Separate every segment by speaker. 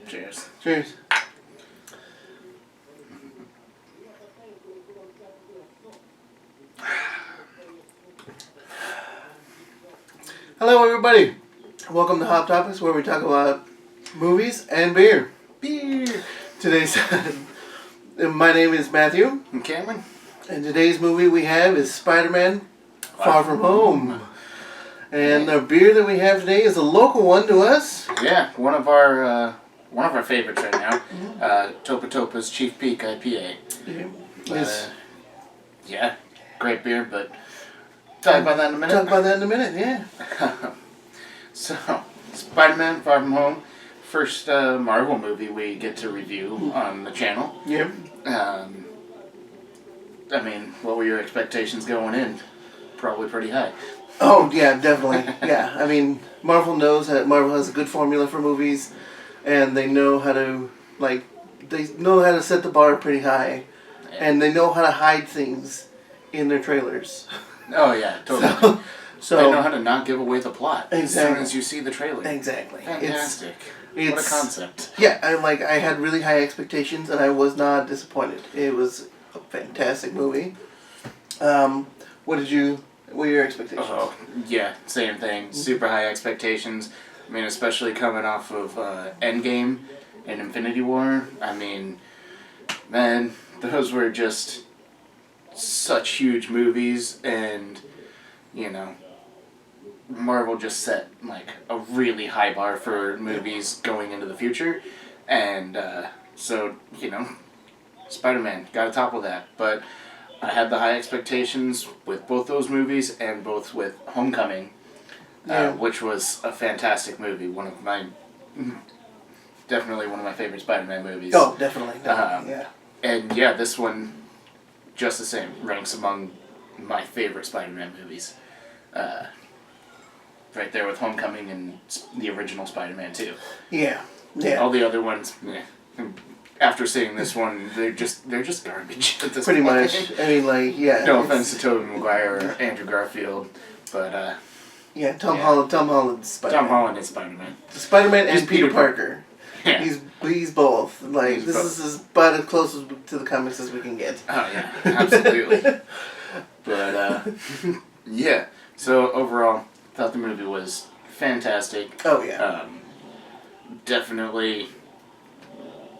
Speaker 1: Cheers.
Speaker 2: Cheers. Hello, everybody. Welcome to HopTopics, where we talk about movies and beer. Beer. Today's. My name is Matthew.
Speaker 1: I'm Cameron.
Speaker 2: And today's movie we have is Spider-Man: Far From Home. And the beer that we have today is a local one to us.
Speaker 1: Yeah, one of our favorites right now. HopTopics Chief Peak IPA. Yeah, great beer, but talk about that in a minute.
Speaker 2: Yeah.
Speaker 1: So, Spider-Man: Far From Home, first Marvel movie we get to review on the channel.
Speaker 2: Yep.
Speaker 1: I mean, what were your expectations going in? Probably pretty high.
Speaker 2: Oh, yeah, definitely. Yeah, I mean, Marvel knows that Marvel has a good formula for movies, and they know how to, set the bar pretty high, and they know how to hide things in their trailers.
Speaker 1: Oh, yeah, totally.
Speaker 2: So
Speaker 1: they know how to not give away the plot
Speaker 2: exactly.
Speaker 1: as soon as you see the trailer.
Speaker 2: Exactly.
Speaker 1: Fantastic. What a concept.
Speaker 2: Yeah, I had really high expectations, and I was not disappointed. It was a fantastic movie. What were your expectations?
Speaker 1: Oh, yeah, same thing. Super high expectations. I mean, especially coming off of Endgame and Infinity War. I mean, man, those were just such huge movies, and, you know, Marvel just set, a really high bar for movies going into the future. And, so, Spider-Man, gotta topple that. But I had the high expectations with both those movies and both with Homecoming, which was a fantastic movie. Definitely one of my favorite Spider-Man movies.
Speaker 2: Oh, definitely. Yeah.
Speaker 1: And yeah, this one, just the same, ranks among my favorite Spider-Man movies. Right there with Homecoming and the original Spider-Man 2.
Speaker 2: Yeah. Yeah.
Speaker 1: All the other ones, after seeing this one, they're just garbage at this
Speaker 2: Pretty
Speaker 1: point.
Speaker 2: much. I mean, yeah.
Speaker 1: No offense to Tobey Maguire or Andrew Garfield, but
Speaker 2: yeah, Tom Holland's Spider-Man.
Speaker 1: Tom Holland is Spider-Man.
Speaker 2: Spider-Man and Peter Parker.
Speaker 1: Yeah.
Speaker 2: He's both. This is about as close to the comics as we can get.
Speaker 1: Oh yeah, absolutely. But yeah. So overall, thought the movie was fantastic.
Speaker 2: Oh yeah.
Speaker 1: Definitely.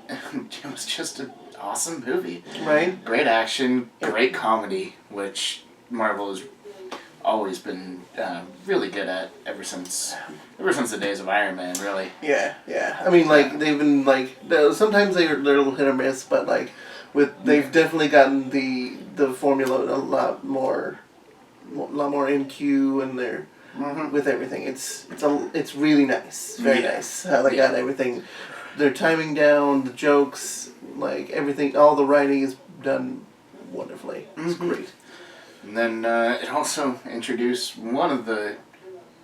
Speaker 1: It was just an awesome movie.
Speaker 2: Right.
Speaker 1: Great action, great comedy, which Marvel has always been really good at ever since the days of Iron Man, really.
Speaker 2: Yeah, yeah. I mean, they've been sometimes they're a little hit or miss, but they've definitely gotten the formula a lot more in cue, and they're with everything. It's really nice, very nice how they got everything. Their timing down, the jokes, everything, all the writing is done wonderfully. It's great.
Speaker 1: And then it also introduced one of the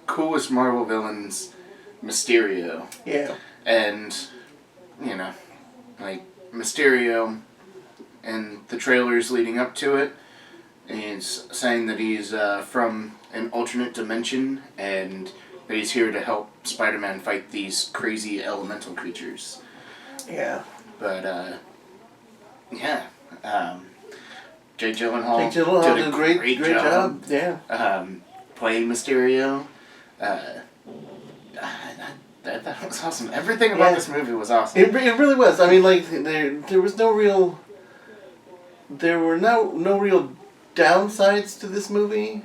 Speaker 1: coolest Marvel villains, Mysterio.
Speaker 2: Yeah.
Speaker 1: And, Mysterio, and the trailers leading up to it, he's saying that he's from an alternate dimension, and that he's here to help Spider-Man fight these crazy elemental creatures.
Speaker 2: Yeah.
Speaker 1: But, yeah. Jake Gyllenhaal
Speaker 2: did a great job. Yeah.
Speaker 1: Playing Mysterio. That was awesome. Everything about this movie was awesome.
Speaker 2: It really was. I mean, there was no real... There were no real downsides to this movie.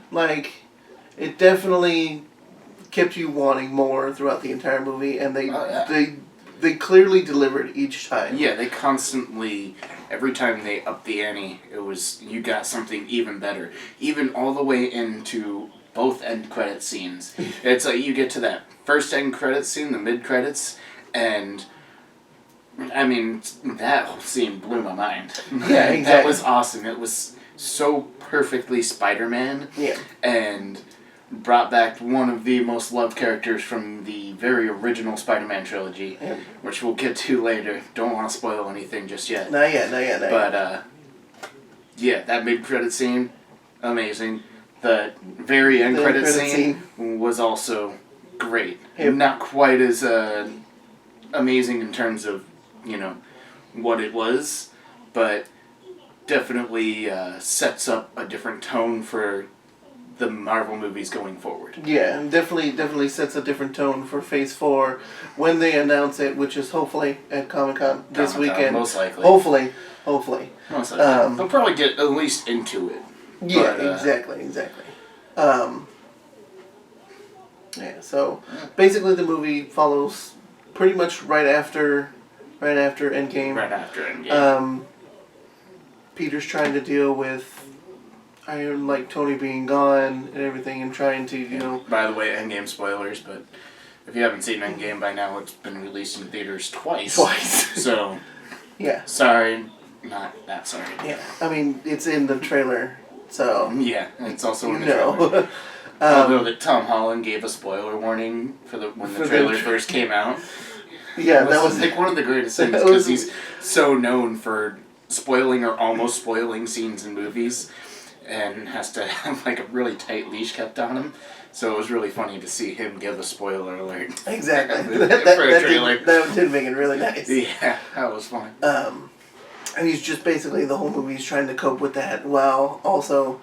Speaker 2: It definitely kept you wanting more throughout the entire movie, and they clearly delivered each time.
Speaker 1: Yeah, they constantly, every time they upped the ante, you got something even better. Even all the way into both end credit scenes. It's you get to that first end credit scene, the mid credits, and I mean, that whole scene blew my mind.
Speaker 2: Yeah, exactly.
Speaker 1: That was awesome. It was so perfectly Spider-Man.
Speaker 2: Yeah.
Speaker 1: And brought back one of the most loved characters from the very original Spider-Man trilogy, which we'll get to later. Don't want to spoil anything just yet.
Speaker 2: Not yet.
Speaker 1: But, yeah, that mid-credit scene, amazing. The very end credit scene was also great. Not quite as amazing in terms of, what it was, but definitely sets up a different tone for the Marvel movies going forward.
Speaker 2: Yeah, and definitely sets a different tone for Phase 4 when they announce it, which is hopefully at Comic-Con this weekend.
Speaker 1: Most likely.
Speaker 2: Hopefully.
Speaker 1: Most likely. They'll probably get at least into it.
Speaker 2: Yeah, but, exactly. So basically the movie follows pretty much right after Endgame.
Speaker 1: Right after Endgame.
Speaker 2: Peter's trying to deal with Tony being gone and everything, and trying to,
Speaker 1: By the way, Endgame spoilers, but if you haven't seen Endgame by now, it's been released in theaters twice. So,
Speaker 2: yeah.
Speaker 1: Sorry, not that sorry.
Speaker 2: Yeah, I mean, it's in the trailer, so.
Speaker 1: Yeah, it's also in the trailer. Although that Tom Holland gave a spoiler warning when the trailer first came out.
Speaker 2: Yeah, that was
Speaker 1: like one of the greatest things, because he's so known for spoiling or almost spoiling scenes in movies, and has to have a really tight leash kept on him. So it was really funny to see him give a spoiler alert.
Speaker 2: Exactly.
Speaker 1: for a trailer.
Speaker 2: That did make it really nice.
Speaker 1: Yeah, that was fun.
Speaker 2: And he's just basically the whole movie is trying to cope with that while also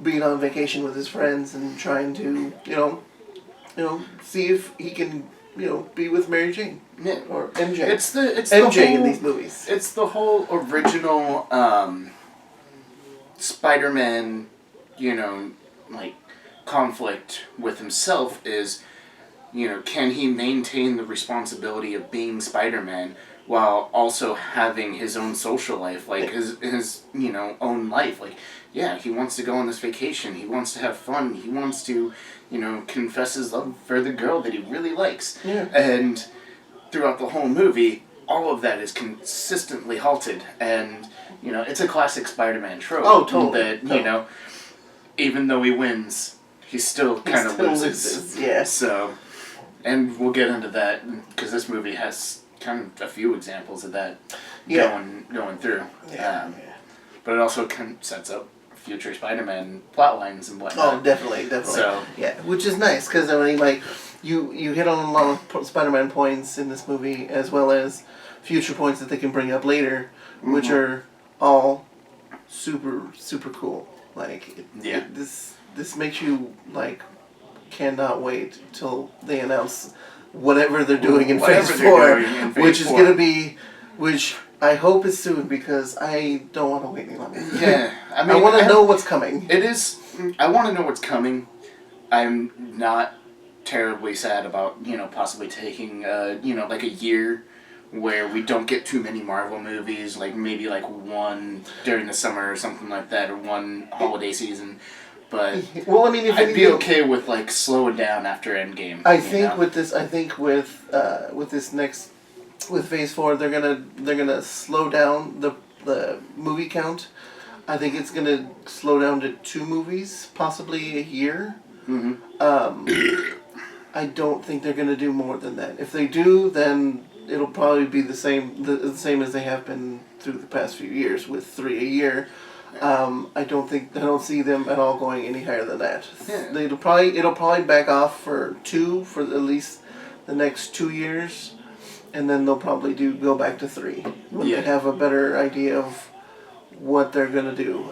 Speaker 2: being on vacation with his friends and trying to, see if he can, be with Mary Jane.
Speaker 1: Yeah.
Speaker 2: Or MJ.
Speaker 1: It's
Speaker 2: MJ in these movies.
Speaker 1: It's the whole original Spider-Man, conflict with himself is, can he maintain the responsibility of being Spider-Man while also having his own social life, his own life. He wants to go on this vacation, he wants to have fun, he wants to, confess his love for the girl that he really likes.
Speaker 2: Yeah.
Speaker 1: And throughout the whole movie, all of that is consistently halted, and, it's a classic Spider-Man trope.
Speaker 2: Oh, totally.
Speaker 1: That, even though he wins, he still kind of loses.
Speaker 2: Yeah.
Speaker 1: So, and we'll get into that, because this movie has kind of a few examples of that going through.
Speaker 2: Yeah.
Speaker 1: But it also kind of sets up future Spider-Man plot lines and whatnot.
Speaker 2: Oh, definitely.
Speaker 1: So,
Speaker 2: yeah, which is nice, because you hit on a lot of Spider-Man points in this movie, as well as future points that they can bring up later, which are all super, super cool. This makes you, cannot wait till they announce whatever they're doing in Phase 4, which is going to be, which I hope is soon, because I don't want to wait any longer.
Speaker 1: Yeah,
Speaker 2: I want to know what's coming.
Speaker 1: I want to know what's coming. I'm not terribly sad about, possibly taking, a year where we don't get too many Marvel movies, maybe one during the summer or something like that, or one holiday season. But I'd be okay with slowing down after Endgame.
Speaker 2: I think with Phase 4, they're gonna slow down the movie count. I think it's gonna slow down to 2 movies, possibly a year.
Speaker 1: Mm-hmm.
Speaker 2: I don't think they're gonna do more than that. If they do, then it'll probably be the same as they have been through the past few years, with 3 a year. I don't see them at all going any higher than that.
Speaker 1: Yeah.
Speaker 2: It'll probably back off for 2 for at least the next 2 years, and then they'll probably go back to 3 when they have a better idea of what they're gonna do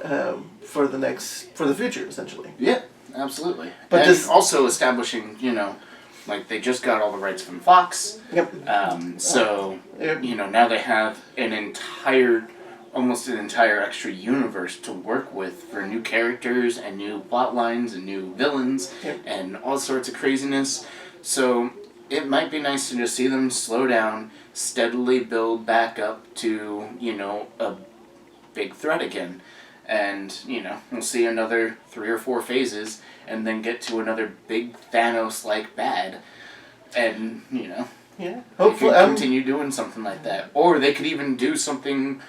Speaker 2: for the future, essentially.
Speaker 1: Yeah, absolutely.
Speaker 2: But
Speaker 1: and also establishing, they just got all the rights from Fox.
Speaker 2: Yep.
Speaker 1: Now they have almost an entire extra universe to work with for new characters and new plot lines and new villains and all sorts of craziness. So it might be nice to just see them slow down, steadily build back up to, a big threat again. And, we'll see another 3 or 4 phases and then get to another big Thanos-like bad. And,
Speaker 2: hopefully
Speaker 1: they can continue doing something like that. Or they could even do something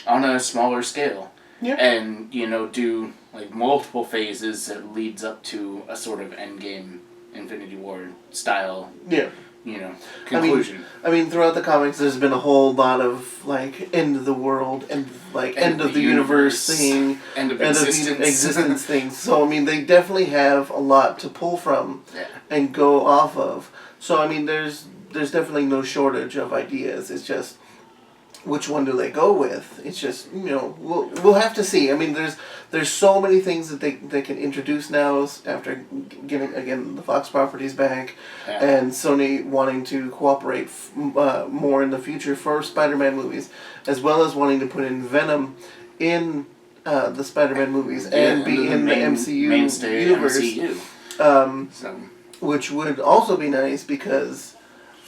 Speaker 1: on a smaller scale.
Speaker 2: Yeah.
Speaker 1: And, do multiple phases that leads up to a sort of Endgame Infinity War style conclusion.
Speaker 2: I mean, throughout the comics, there's been a whole lot of end of the world and end of the universe thing,
Speaker 1: end of
Speaker 2: existence things. So they definitely have a lot to pull from and go off of. So there's there's definitely no shortage of ideas. It's just which one do they go with? It's just we'll have to see. I mean, there's so many things that they can introduce now after getting again the Fox properties back, and Sony wanting to cooperate more in the future for Spider-Man movies, as well as wanting to put in Venom in the Spider-Man movies and be in the MCU
Speaker 1: mainstay
Speaker 2: universe.
Speaker 1: MCU.
Speaker 2: Which would also be nice because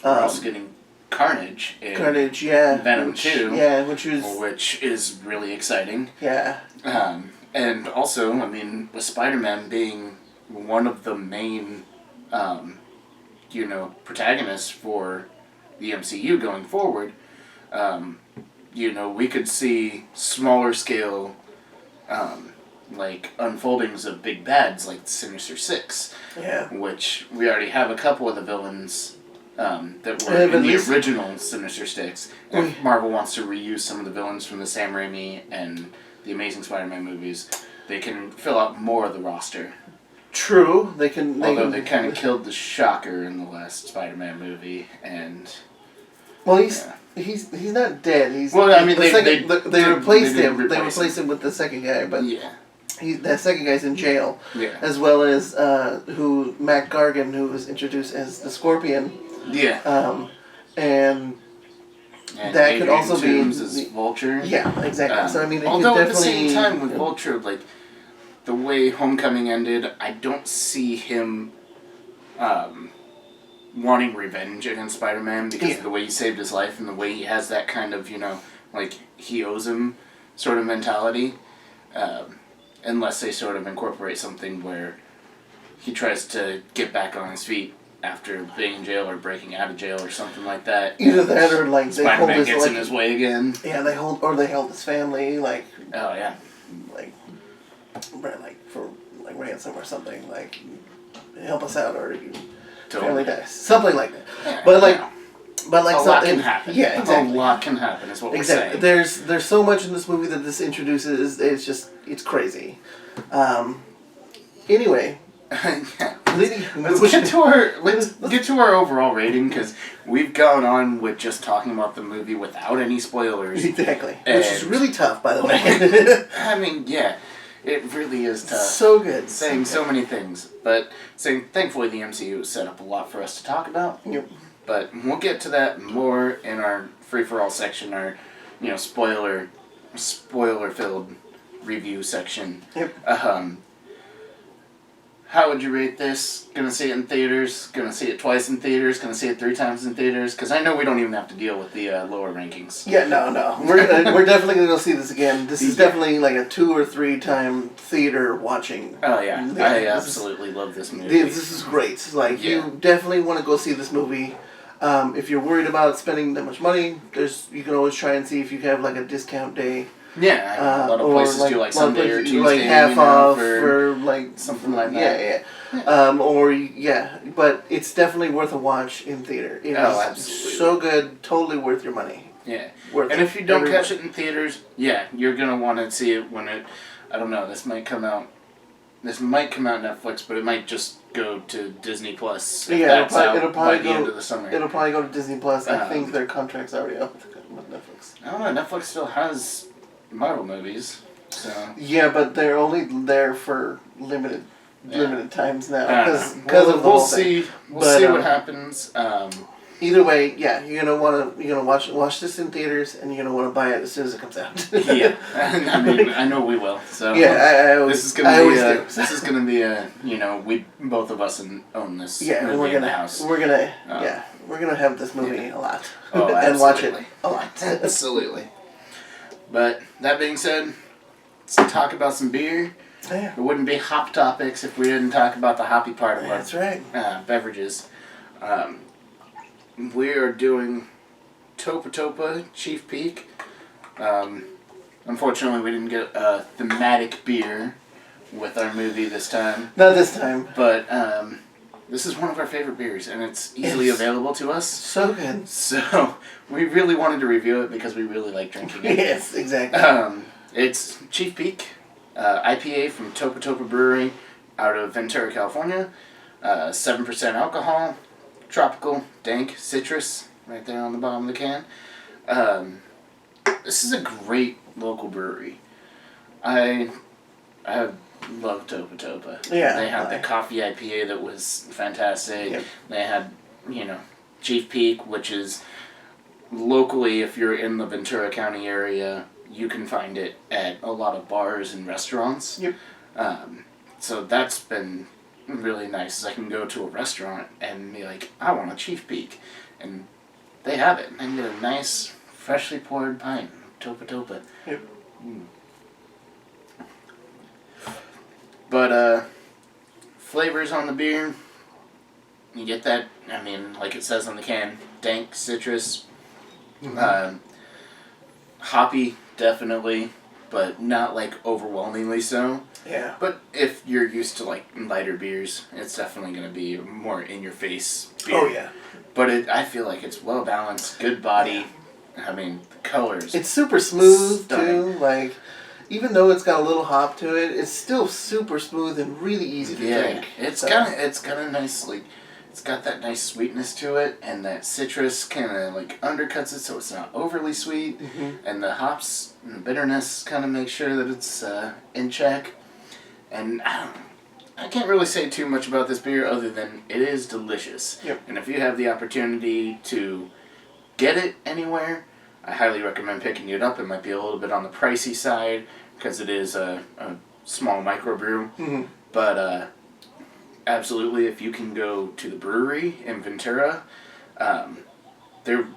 Speaker 1: we're also getting Carnage in
Speaker 2: Venom
Speaker 1: 2.
Speaker 2: Yeah,
Speaker 1: which is really exciting.
Speaker 2: Yeah.
Speaker 1: And also, I mean, with Spider-Man being one of the main, protagonists for the MCU going forward, we could see smaller scale, unfoldings of big bads like Sinister Six.
Speaker 2: Yeah.
Speaker 1: Which we already have a couple of the villains that were in the original Sinister Six. If Marvel wants to reuse some of the villains from the Sam Raimi and the Amazing Spider-Man movies, they can fill out more of the roster.
Speaker 2: True, they can.
Speaker 1: Although they kind of killed the Shocker in the last Spider-Man movie, and
Speaker 2: well, he's not dead. They replaced him. They replaced him with the second guy, but that second guy's in jail.
Speaker 1: Yeah.
Speaker 2: As well as Matt Gargan, who was introduced as the Scorpion.
Speaker 1: Yeah.
Speaker 2: And that could also
Speaker 1: Toombs
Speaker 2: be
Speaker 1: as Vulture.
Speaker 2: Yeah, exactly. So I mean,
Speaker 1: although at the same time with Vulture, the way Homecoming ended, I don't see him wanting revenge against Spider-Man because of the way he saved his life and the way he has that kind of he owes him sort of mentality. Unless they sort of incorporate something where he tries to get back on his feet after being in jail or breaking out of jail or something like that.
Speaker 2: Either that or they
Speaker 1: Spider-Man gets in his way again.
Speaker 2: Yeah, they held his family
Speaker 1: oh yeah,
Speaker 2: for ransom or something, help us out or
Speaker 1: totally.
Speaker 2: family dies, something like that.
Speaker 1: Yeah,
Speaker 2: but
Speaker 1: a lot can happen.
Speaker 2: Yeah, exactly.
Speaker 1: A lot can happen is what we're saying.
Speaker 2: There's so much in this movie that this introduces. It's crazy. Anyway.
Speaker 1: Let's get to our overall rating because we've gone on with just talking about the movie without any spoilers.
Speaker 2: Exactly, which is really tough, by the way.
Speaker 1: I mean, yeah, it really is tough.
Speaker 2: So good,
Speaker 1: saying so many things, but thankfully the MCU set up a lot for us to talk about.
Speaker 2: Yep.
Speaker 1: But we'll get to that more in our free for all section, our spoiler filled review section.
Speaker 2: Yep.
Speaker 1: How would you rate this? Gonna see it in theaters? Gonna see it twice in theaters? Gonna see it 3 times in theaters? Because I know we don't even have to deal with the lower rankings.
Speaker 2: Yeah, no. We're definitely gonna go see this again. This is definitely a 2 or 3 time theater watching.
Speaker 1: Oh yeah, I absolutely love this movie.
Speaker 2: This is great. You definitely want to go see this movie. If you're worried about spending that much money, you can always try and see if you have a discount day.
Speaker 1: Yeah, a lot of places do Sunday or Tuesday,
Speaker 2: half off or
Speaker 1: something like that.
Speaker 2: Yeah. But it's definitely worth a watch in theater. It is
Speaker 1: absolutely
Speaker 2: so good, totally worth your money.
Speaker 1: Yeah, if you don't catch it in theaters, you're gonna want to see it when it. I don't know. This might come out Netflix, but it might just go to Disney Plus.
Speaker 2: It'll probably
Speaker 1: by the
Speaker 2: go
Speaker 1: end of the summer.
Speaker 2: It'll probably go to Disney Plus. I think their contract's already up with Netflix.
Speaker 1: I don't know. Netflix still has Marvel movies, so.
Speaker 2: Yeah, but they're only there for limited times now because of the whole thing.
Speaker 1: We'll see what happens.
Speaker 2: Either way, you're gonna watch this in theaters, and you're gonna want to buy it as soon as it comes out.
Speaker 1: Yeah, I mean, I know we will. So this is gonna be we both of us own this movie in the house.
Speaker 2: We're gonna have this movie a lot
Speaker 1: and
Speaker 2: watch it a lot.
Speaker 1: Absolutely. But that being said, let's talk about some beer.
Speaker 2: Yeah.
Speaker 1: It wouldn't be Hop Topics if we didn't talk about the hoppy part of
Speaker 2: our
Speaker 1: beverages. We are doing Topa Chief Peak. Unfortunately, we didn't get a thematic beer with our movie this time.
Speaker 2: Not this time.
Speaker 1: But this is one of our favorite beers, and it's easily available to us.
Speaker 2: So good.
Speaker 1: So we really wanted to review it because we really like drinking it.
Speaker 2: Yes, exactly.
Speaker 1: It's Chief Peak, IPA from Topa Brewery out of Ventura, California. 7% alcohol. tropical, dank citrus right there on the bottom of the can. This is a great local brewery. I love Topa Topa.
Speaker 2: Yeah.
Speaker 1: They had the coffee IPA that was fantastic.
Speaker 2: Yep.
Speaker 1: They had, Chief Peak, which is locally, if you're in the Ventura County area, you can find it at a lot of bars and restaurants.
Speaker 2: Yep.
Speaker 1: So that's been really nice. I can go to a restaurant and be like, I want a Chief Peak. And they have it. I can get a nice, freshly poured pint of Topa Topa.
Speaker 2: Yep.
Speaker 1: But, flavors on the beer, you get that, like it says on the can, dank, citrus, hoppy, definitely, but not, overwhelmingly so.
Speaker 2: Yeah.
Speaker 1: But if you're used to, lighter beers, it's definitely going to be more in-your-face beer.
Speaker 2: Oh, yeah.
Speaker 1: But I feel like it's well-balanced, good body. The colors.
Speaker 2: It's super smooth,
Speaker 1: stunning.
Speaker 2: too. Even though it's got a little hop to it, it's still super smooth and really easy to drink.
Speaker 1: It's got a nice, it's got that nice sweetness to it, and that citrus kind of, undercuts it so it's not overly sweet.
Speaker 2: Mm-hmm.
Speaker 1: And the hops and the bitterness kind of make sure that it's in check. And I can't really say too much about this beer other than it is delicious.
Speaker 2: Yep.
Speaker 1: And if you have the opportunity to get it anywhere, I highly recommend picking it up. It might be a little bit on the pricey side because it is a small microbrew.
Speaker 2: Mm-hmm.
Speaker 1: But absolutely, if you can go to the brewery in Ventura, they're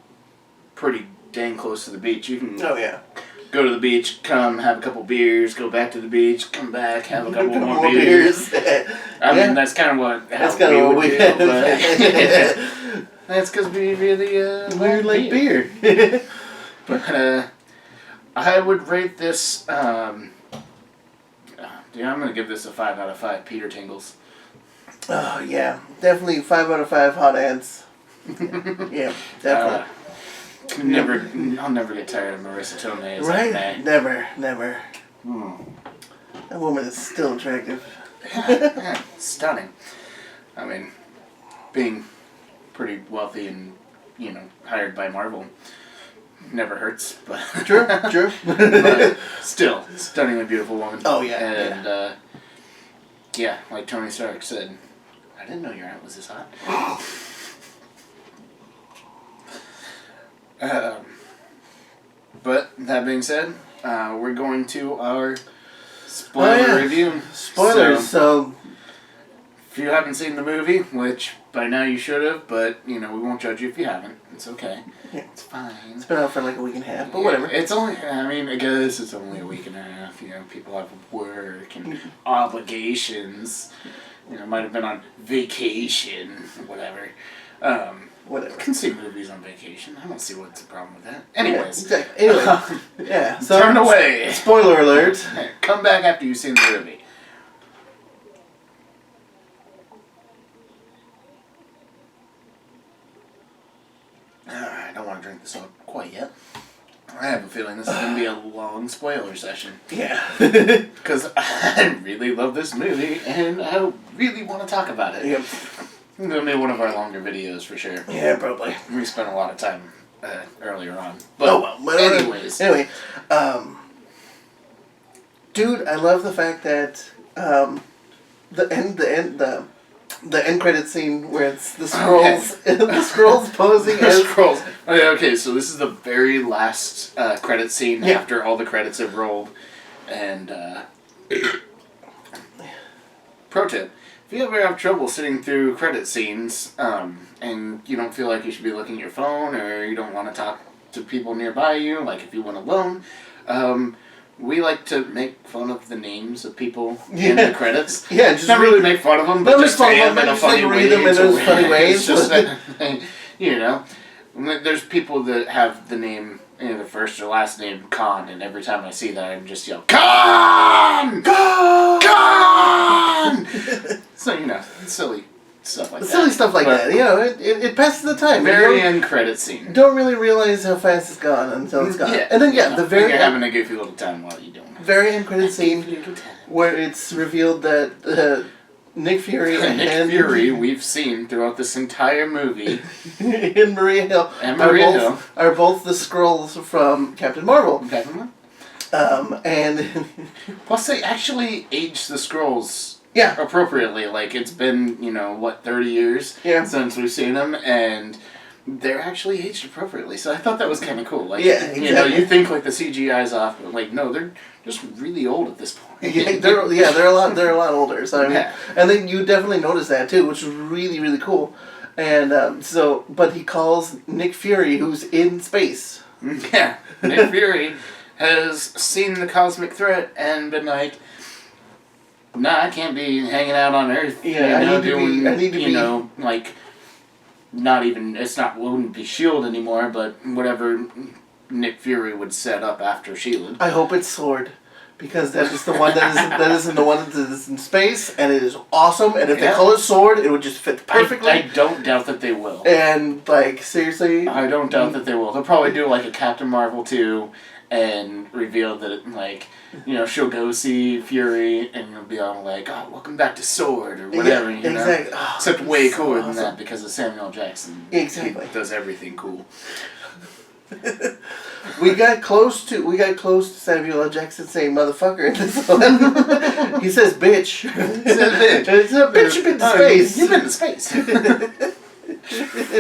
Speaker 1: pretty dang close to the beach. You can go to the beach, come, have a couple beers, go back to the beach, come back, have a couple more beers. That's kind of what we do. But that's because we really
Speaker 2: we like beer.
Speaker 1: But I would rate this. I'm gonna give this a 5 out of 5 Peter Tingles.
Speaker 2: Oh yeah, definitely 5 out of 5 hot ants. Yeah, definitely.
Speaker 1: I'll never get tired of Marissa Tomei.
Speaker 2: Right? Never. That woman is still attractive.
Speaker 1: Yeah, stunning. Being pretty wealthy and hired by Marvel never hurts, but
Speaker 2: True.
Speaker 1: But still, stunningly beautiful woman.
Speaker 2: Oh yeah.
Speaker 1: And like Tony Stark said, I didn't know your aunt was this hot. But that being said, we're going to our spoiler review.
Speaker 2: Spoilers. So
Speaker 1: if you haven't seen the movie, which by now you should have, but we won't judge you if you haven't. It's okay.
Speaker 2: Yeah.
Speaker 1: It's fine.
Speaker 2: It's been out for a week and a half, but whatever.
Speaker 1: It's only. I guess it's only a week and a half. People have work and obligations. Might have been on vacation, whatever.
Speaker 2: Whatever.
Speaker 1: Can see movies on vacation. I don't see what's the problem with that. Anyways.
Speaker 2: Yeah, exactly. Anyway. Yeah. So
Speaker 1: turn away.
Speaker 2: Spoiler alert.
Speaker 1: Come back after you've seen the movie. I don't want to drink this up quite yet. I have a feeling this is going to be a long spoiler session.
Speaker 2: Yeah.
Speaker 1: Because I really love this movie, and I really want to talk about it.
Speaker 2: Yep.
Speaker 1: It's going to be one of our longer videos for sure.
Speaker 2: Yeah, probably.
Speaker 1: We spent a lot of time earlier on. But anyways.
Speaker 2: Anyway, dude, I love the fact that the end credit scene where it's the scrolls, the scrolls posing as
Speaker 1: scrolls. Okay, so this is the very last credit scene after all the credits have rolled, and pro tip: if you ever have trouble sitting through credit scenes, and you don't feel like you should be looking at your phone, or you don't want to talk to people nearby you, like if you went alone, we like to make fun of the names of people in the credits.
Speaker 2: Yeah, just
Speaker 1: not really make fun of them, but just say them in a funny way.
Speaker 2: Read them in those funny ways.
Speaker 1: Just there's people that have the name, the first or last name Khan, and every time I see that, I'm just yell, Khan! Khan! Khan! So silly stuff like that.
Speaker 2: Silly stuff like that. It passes the time.
Speaker 1: Very end credit scene.
Speaker 2: Don't really realize how fast it's gone until it's gone.
Speaker 1: Yeah.
Speaker 2: And then the very
Speaker 1: you're having a goofy little time while you're doing it.
Speaker 2: Very end credit scene where it's revealed that Nick Fury
Speaker 1: Nick Fury, we've seen throughout this entire movie,
Speaker 2: and Maria Hill are both the Skrulls from Captain Marvel.
Speaker 1: Definitely.
Speaker 2: And
Speaker 1: plus they actually aged the Skrulls appropriately. Like, it's been, 30 years since we've seen them, and they're actually aged appropriately. So I thought that was kind of cool. Like,
Speaker 2: exactly.
Speaker 1: You think, like, the CGI's off, but, like, no, they're just really old at this point.
Speaker 2: they're a lot older. So I mean, and then you definitely notice that too, which is really, really cool. And but he calls Nick Fury, who's in space.
Speaker 1: Yeah, Nick Fury has seen the cosmic threat and been like, nah, I can't be hanging out on Earth.
Speaker 2: Yeah, I need to be.
Speaker 1: Like, not even, wouldn't be S.H.I.E.L.D. anymore, but whatever Nick Fury would set up after S.H.I.E.L.D.
Speaker 2: I hope it's S.W.O.R.D. Because that is the one that is in the one that is in space, and it is awesome. And if they call it S.W.O.R.D., it would just fit perfectly.
Speaker 1: I don't doubt that they will.
Speaker 2: And, like, seriously,
Speaker 1: I don't doubt that they will. They'll probably do, like, a Captain Marvel 2 and reveal that, she'll go see Fury, and you'll be all like, oh, welcome back to S.W.O.R.D. or whatever,
Speaker 2: exactly. Oh,
Speaker 1: except way cooler than that because of Samuel Jackson.
Speaker 2: Exactly.
Speaker 1: He does everything cool.
Speaker 2: We got close to Samuel L. Jackson saying motherfucker in this one. He says bitch.
Speaker 1: He says bitch.
Speaker 2: It's a bitch, you've been to space.
Speaker 1: You've been to space.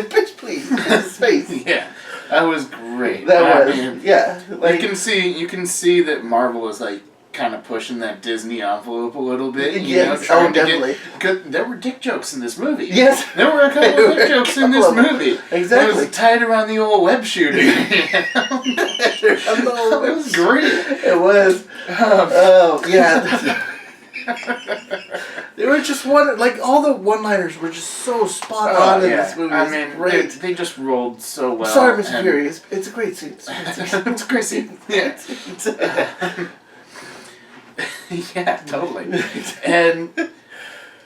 Speaker 2: Bitch, please. Space.
Speaker 1: Yeah. That was great.
Speaker 2: That was, yeah.
Speaker 1: Like, you can see that Marvel is, like, kind of pushing that Disney envelope a little bit.
Speaker 2: Yes,
Speaker 1: definitely. There were dick jokes in this movie.
Speaker 2: Yes.
Speaker 1: There were a couple of dick jokes in this movie.
Speaker 2: Exactly.
Speaker 1: It was tied around the old web shooter. It was great.
Speaker 2: It was. Yeah. They were just all the one-liners were just so spot on in this movie.
Speaker 1: I mean,
Speaker 2: great.
Speaker 1: They just rolled so well.
Speaker 2: Sorry, Mr. Fury. It's a great scene.
Speaker 1: It's a great scene. Yeah. Yeah, totally. And,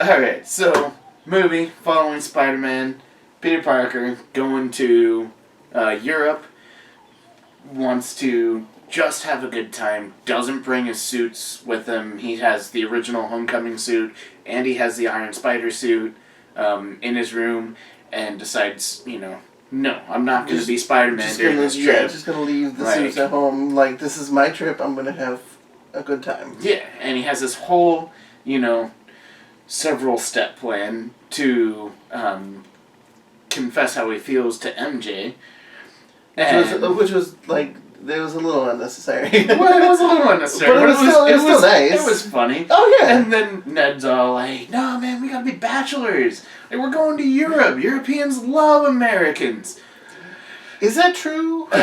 Speaker 1: alright, so, movie following Spider-Man, Peter Parker going to Europe, wants to just have a good time, doesn't bring his suits with him. He has the original Homecoming suit, and he has the Iron Spider suit in his room, and decides, no, I'm not going to be Spider-Man during this trip.
Speaker 2: Yeah, just going to leave the suits at home. Like, this is my trip, I'm going to have a good time.
Speaker 1: Yeah, and he has this whole, several step plan to confess how he feels to MJ.
Speaker 2: Which was like, it was a little unnecessary.
Speaker 1: Well, it was a little unnecessary,
Speaker 2: but it was still nice.
Speaker 1: It was funny.
Speaker 2: Oh yeah.
Speaker 1: And then Ned's all like, "No, man, we gotta be bachelors. Like, we're going to Europe. Europeans love Americans."
Speaker 2: Is that true?
Speaker 1: I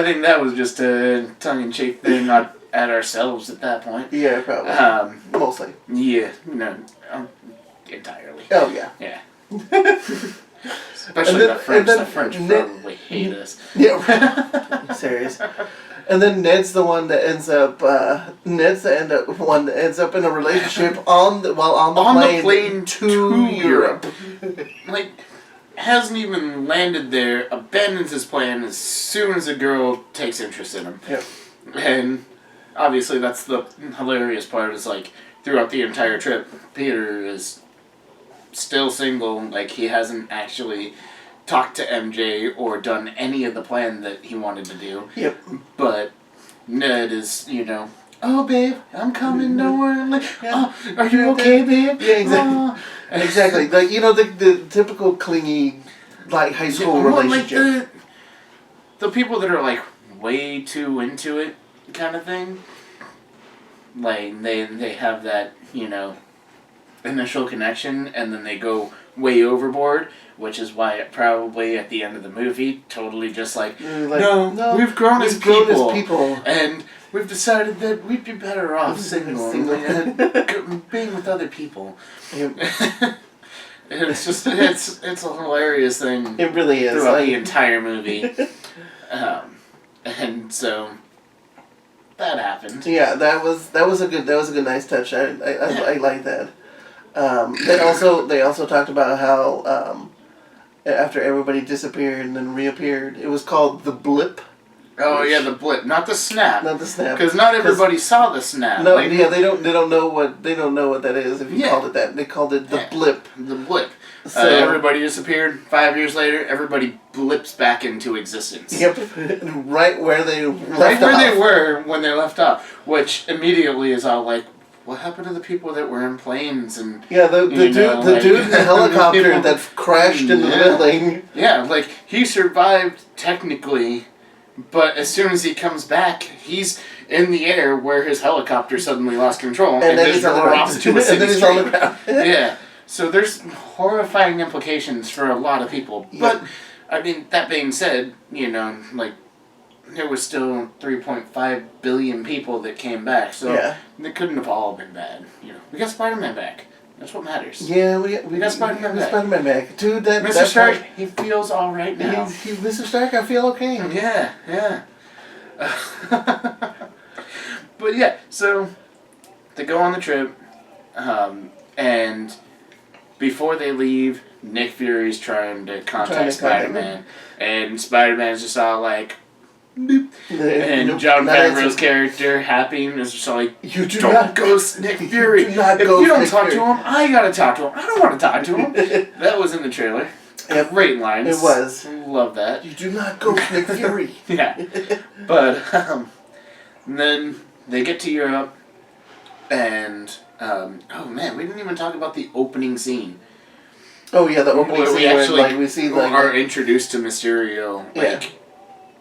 Speaker 1: think that was just a tongue-in-cheek thing at ourselves at that point.
Speaker 2: Yeah, probably. Mostly.
Speaker 1: Yeah, no, entirely.
Speaker 2: Oh yeah.
Speaker 1: Yeah. Especially the French. The French probably hate us.
Speaker 2: Yeah. Serious. And then Ned's the one that ends up. Ned's the one that ends up in a relationship on the plane to Europe.
Speaker 1: Like, hasn't even landed there. Abandons his plan as soon as a girl takes interest in him.
Speaker 2: Yep.
Speaker 1: And obviously, that's the hilarious part. Is like throughout the entire trip, Peter is still single. Like, he hasn't actually talked to MJ or done any of the plan that he wanted to do.
Speaker 2: Yep.
Speaker 1: But Ned is, oh, babe, I'm coming, don't worry. Like, oh, are you okay, babe?
Speaker 2: Yeah, exactly. Oh. Exactly. Like, the typical clingy, like, high school relationship.
Speaker 1: Like the people that are, like, way too into it kind of thing. Like, they have that, initial connection, and then they go way overboard, which is why it probably at the end of the movie totally just like no, we've grown as people, and we've decided that we'd be better off single and being with other people.
Speaker 2: Yep.
Speaker 1: It's just it's a hilarious thing.
Speaker 2: It really is
Speaker 1: throughout the entire movie, and so that happened.
Speaker 2: Yeah, that was a good nice touch. I like that. They also talked about how after everybody disappeared and then reappeared, it was called the blip,
Speaker 1: Oh yeah, the blip, not the snap.
Speaker 2: Not the snap.
Speaker 1: Because not everybody saw the snap.
Speaker 2: No,
Speaker 1: like,
Speaker 2: yeah, they don't know what that is. If you called it that, they called it the blip.
Speaker 1: The blip.
Speaker 2: So
Speaker 1: everybody disappeared. 5 years later, everybody blips back into existence.
Speaker 2: Yep, right where they
Speaker 1: they were when they left off, which immediately is all like, what happened to the people that were in planes and
Speaker 2: the dude in the helicopter that crashed in the building.
Speaker 1: Yeah, like he survived technically, but as soon as he comes back, he's in the air where his helicopter suddenly lost control
Speaker 2: and then he's on the ground.
Speaker 1: And then he's on the ground. Yeah. So there's horrifying implications for a lot of people. But, I mean, that being said, like, there was still 3.5 billion people that came back. So they couldn't have all been bad. We got Spider-Man back. That's what matters.
Speaker 2: Yeah, we got Spider-Man back. Spider-Man back. Dude,
Speaker 1: Mr. Stark, he feels all right now.
Speaker 2: Mr. Stark, I feel okay.
Speaker 1: Yeah. But yeah, so they go on the trip, and before they leave, Nick Fury's trying to contact Spider-Man, and Spider-Man's just all like, nope. And John Favreau's character, Happy, is just all like,
Speaker 2: you
Speaker 1: don't ghost Nick Fury. If you don't talk to him, I gotta talk to him. I don't want to talk to him. That was in the trailer. Great lines.
Speaker 2: It was.
Speaker 1: Love that.
Speaker 2: You do not ghost Nick Fury.
Speaker 1: Yeah. But, then they get to Europe, and, oh man, we didn't even talk about the opening scene.
Speaker 2: Oh yeah, the opening scene where we see
Speaker 1: are introduced to Mysterio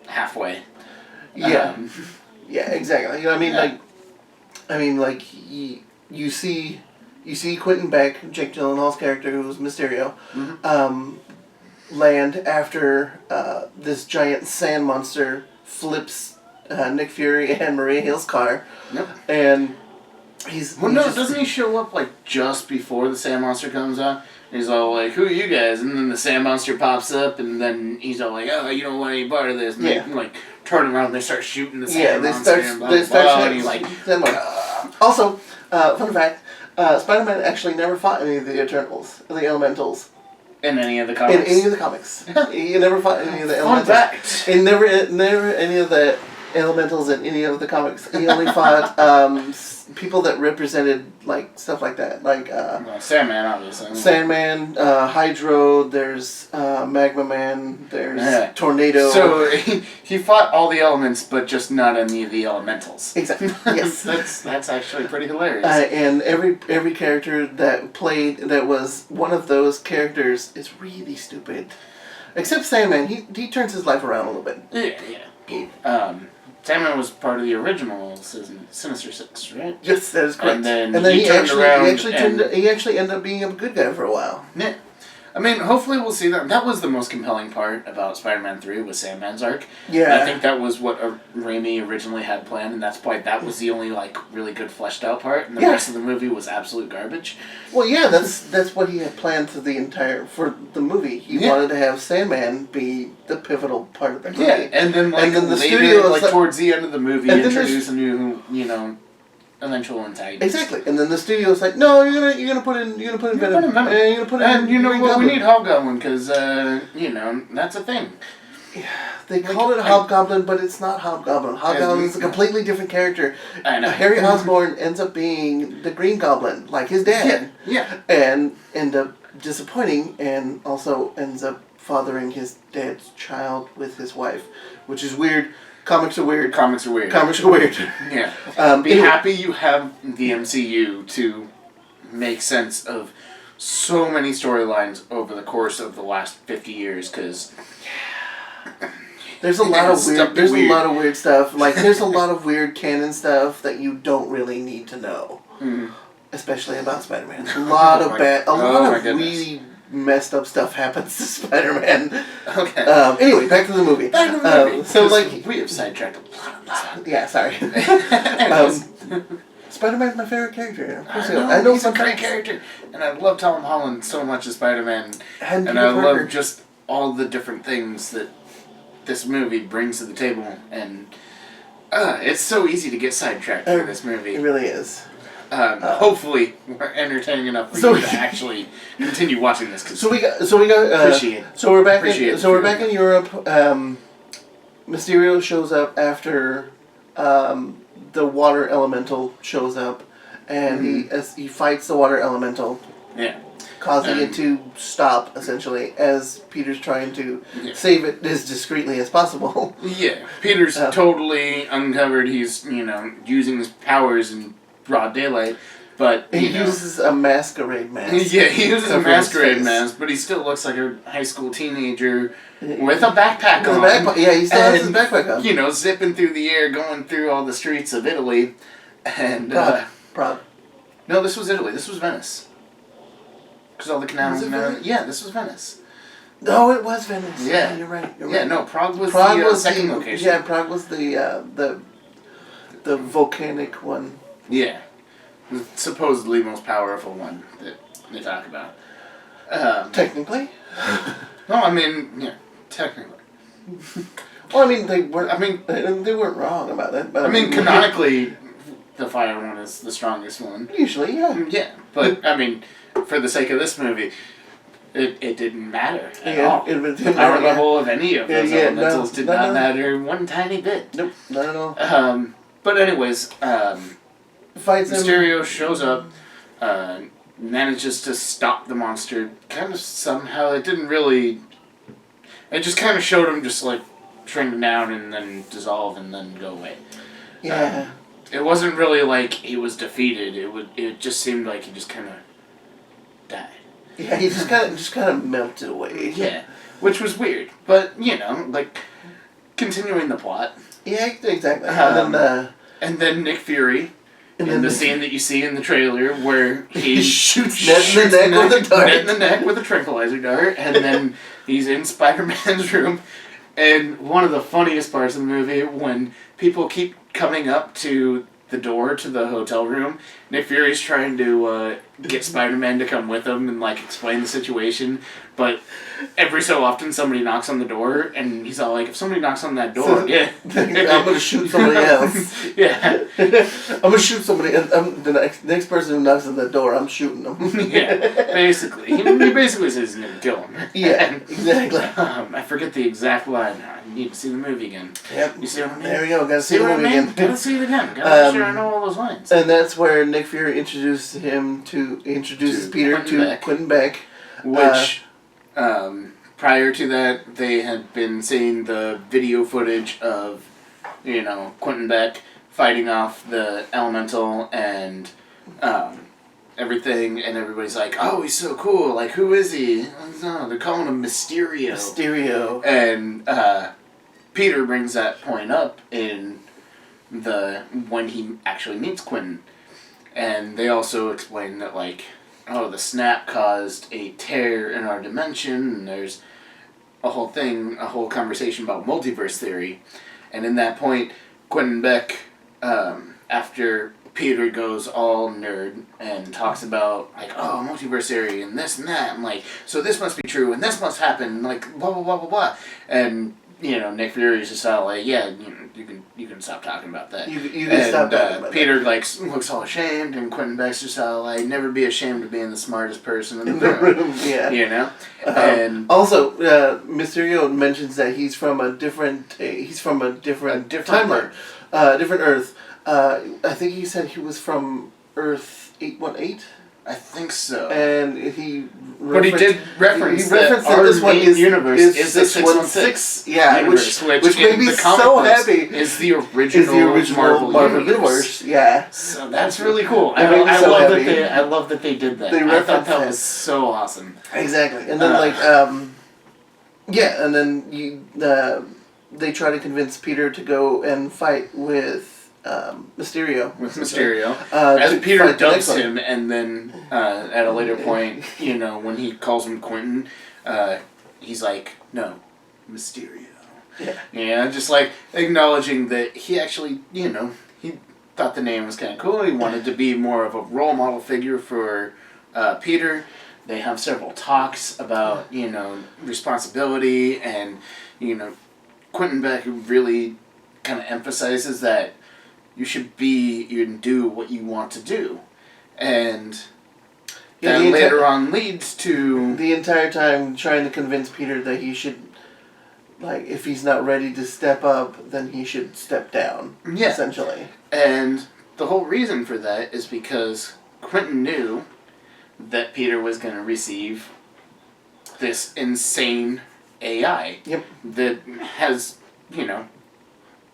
Speaker 1: halfway.
Speaker 2: Yeah, yeah, exactly. You see Quentin Beck, Jake Gyllenhaal's character, who was Mysterio, land after this giant sand monster flips Nick Fury and Maria Hill's car.
Speaker 1: Yep.
Speaker 2: And
Speaker 1: doesn't he show up like just before the sand monster comes out? He's all like, "Who are you guys?" And then the sand monster pops up, and then he's all like, "Oh, you don't want any part of this." And they like turn around and they start shooting the sand monster. They start shooting like
Speaker 2: sand monster. Also, fun fact: Spider-Man actually never fought any of the Eternals, the Elementals.
Speaker 1: In any of the comics.
Speaker 2: In any of the comics, he never fought any of the Elementals.
Speaker 1: Fun fact.
Speaker 2: And never any of the Elementals in any of the comics. He only fought people that represented like stuff like that, like
Speaker 1: Sandman, obviously.
Speaker 2: Sandman, Hydro. There's Magma Man. There's Tornado.
Speaker 1: So he fought all the elements, but just not any of the elementals.
Speaker 2: Exactly. Yes.
Speaker 1: that's actually pretty hilarious.
Speaker 2: And every character that was one of those characters is really stupid, except Sandman. He turns his life around a little bit.
Speaker 1: Yeah. Sandman was part of the original Sinister Six, right?
Speaker 2: Yes, that is correct.
Speaker 1: And then he
Speaker 2: actually ended up being a good guy for a while.
Speaker 1: Yeah. I mean, hopefully we'll see that. That was the most compelling part about Spider-Man 3 was Sandman's arc.
Speaker 2: Yeah.
Speaker 1: I think that was what Raimi originally had planned, and that's why that was the only really good fleshed out part, and the rest of the movie was absolute garbage.
Speaker 2: Well, yeah, that's what he had planned for the movie. He wanted to have Sandman be the pivotal part of the movie.
Speaker 1: Yeah, and then the studio towards the end of the movie introduce a new, eventual antagonist.
Speaker 2: Exactly, and then the studio's like, no, you're gonna put in Venom, and you're gonna put in.
Speaker 1: And you know what? We need Hobgoblin because that's a thing.
Speaker 2: Yeah, they call it Hobgoblin, but it's not Hobgoblin. Hobgoblin is a completely different character.
Speaker 1: I know.
Speaker 2: Harry Osborn ends up being the Green Goblin, like his dad.
Speaker 1: Yeah.
Speaker 2: And end up disappointing, and also ends up fathering his dad's child with his wife, which is weird. Comics are weird.
Speaker 1: Yeah. Be happy you have the MCU to make sense of so many storylines over the course of the last 50 years, because
Speaker 2: there's a lot of weird stuff. Like there's a lot of weird canon stuff that you don't really need to know, especially about Spider-Man. A lot of really messed up stuff happens to Spider-Man.
Speaker 1: Okay.
Speaker 2: Anyway, back to the movie.
Speaker 1: So we have sidetracked a lot of this.
Speaker 2: Yeah, sorry. Spider-Man's my favorite character. Of course
Speaker 1: I know he's a great character, and I love Tom Holland so much as Spider-Man, and I love just all the different things that this movie brings to the table, and it's so easy to get sidetracked for this movie.
Speaker 2: It really is.
Speaker 1: Hopefully, we're entertaining enough for you to actually continue watching this.
Speaker 2: So we're back.
Speaker 1: Appreciate
Speaker 2: in Europe. Mysterio shows up after the water elemental shows up, and he fights the water elemental.
Speaker 1: Yeah.
Speaker 2: Causing it to stop, essentially, as Peter's trying to save it as discreetly as possible.
Speaker 1: Yeah, Peter's totally uncovered. He's, using his powers in broad daylight, but,
Speaker 2: he uses a masquerade mask.
Speaker 1: Yeah, he uses a masquerade mask, but he still looks like a high school teenager with a backpack on.
Speaker 2: Yeah, he still has his backpack on.
Speaker 1: Zipping through the air, going through all the streets of Italy. And,
Speaker 2: Prague.
Speaker 1: No, this was Italy. This was Venice. Because all the canals and yeah, this was Venice.
Speaker 2: No, it was Venice.
Speaker 1: Yeah,
Speaker 2: you're right.
Speaker 1: Yeah, no, Prague was the second location.
Speaker 2: Yeah, Prague was the volcanic one.
Speaker 1: Yeah, the supposedly most powerful one that they talk about.
Speaker 2: Technically.
Speaker 1: No, I mean, yeah, technically.
Speaker 2: Well, I mean, they weren't wrong about it. But
Speaker 1: I mean, canonically, the fire one is the strongest one.
Speaker 2: Usually, yeah.
Speaker 1: Yeah, but I mean, for the sake of this movie, it didn't matter at all. The power level of any of those elementals did not matter one tiny bit.
Speaker 2: Nope, not at all.
Speaker 1: But anyways, Mysterio
Speaker 2: him.
Speaker 1: shows up, manages to stop the monster. Kind of somehow, it didn't really. It just kind of showed him just like shrink down and then dissolve and then go away.
Speaker 2: Yeah.
Speaker 1: It wasn't really like he was defeated. It just seemed like he just kind of died.
Speaker 2: Yeah, he just kind of melted away.
Speaker 1: Yeah, which was weird, but like continuing the plot.
Speaker 2: Yeah, exactly.
Speaker 1: And then Nick Fury, in the scene that you see in the trailer where he
Speaker 2: shoots Ned in the neck with a dart.
Speaker 1: Ned in the neck with a tranquilizer dart, and then he's in Spider-Man's room. And one of the funniest parts of the movie, when people keep coming up to the door to the hotel room, Nick Fury's trying to get Spider-Man to come with him and explain the situation, but every so often somebody knocks on the door, and he's all like, if somebody knocks on that door,
Speaker 2: I'm gonna shoot somebody else.
Speaker 1: Yeah.
Speaker 2: I'm gonna shoot somebody, and the next person who knocks on the door, I'm shooting them.
Speaker 1: Yeah, basically. He basically says he's gonna kill him.
Speaker 2: Yeah, exactly.
Speaker 1: I forget the exact line. I need to see the movie again.
Speaker 2: Yep.
Speaker 1: You see what I mean?
Speaker 2: There we go. Gotta see the movie again.
Speaker 1: Gotta see it again. Gotta make sure I know all those lines.
Speaker 2: And that's where Nick Fury introduces Peter to Quentin Beck.
Speaker 1: Which, prior to that, they had been seeing the video footage of, Quentin Beck fighting off the elemental and everything, and everybody's like, oh, he's so cool, who is he? No, they're calling him Mysterio.
Speaker 2: Mysterio.
Speaker 1: And Peter brings that point up in when he actually meets Quentin. And they also explain that, the snap caused a tear in our dimension, and there's a whole conversation about multiverse theory. And in that point, Quentin Beck, after Peter goes all nerd and talks about, multiverse theory and this and that, and so this must be true, and this must happen, blah, blah, blah, blah, blah. And, Nick Fury's just all you can stop talking about that.
Speaker 2: You can stop talking about
Speaker 1: Peter, looks all ashamed, and Quentin Beck's just all never be ashamed of being the smartest person in the room.
Speaker 2: Yeah.
Speaker 1: And
Speaker 2: also, Mysterio mentions that he's from a different timeline, different Earth. I think he said he was from Earth 818.
Speaker 1: I think so.
Speaker 2: And he
Speaker 1: did reference
Speaker 2: that
Speaker 1: this one
Speaker 2: universe
Speaker 1: is the 616.
Speaker 2: Yeah,
Speaker 1: universe,
Speaker 2: which made me so happy.
Speaker 1: Is the original Marvel universe.
Speaker 2: Yeah.
Speaker 1: So that's really cool. I love that they did that. I thought that was so awesome.
Speaker 2: Exactly. And then and then they try to convince Peter to go and fight with Mysterio.
Speaker 1: As Peter dumps him, and then at a later point, when he calls him Quentin, he's like, no, Mysterio. Yeah, just acknowledging that he actually, he thought the name was kind of cool. He wanted to be more of a role model figure for Peter. They have several talks about, responsibility, and, Quentin Beck really kind of emphasizes that you should be and do what you want to do. And that later on leads to...
Speaker 2: The entire time trying to convince Peter that he should like if he's not ready to step up, then he should step down.
Speaker 1: Yeah.
Speaker 2: Essentially.
Speaker 1: And the whole reason for that is because Quentin knew that Peter was going to receive this insane AI.
Speaker 2: Yep.
Speaker 1: That has,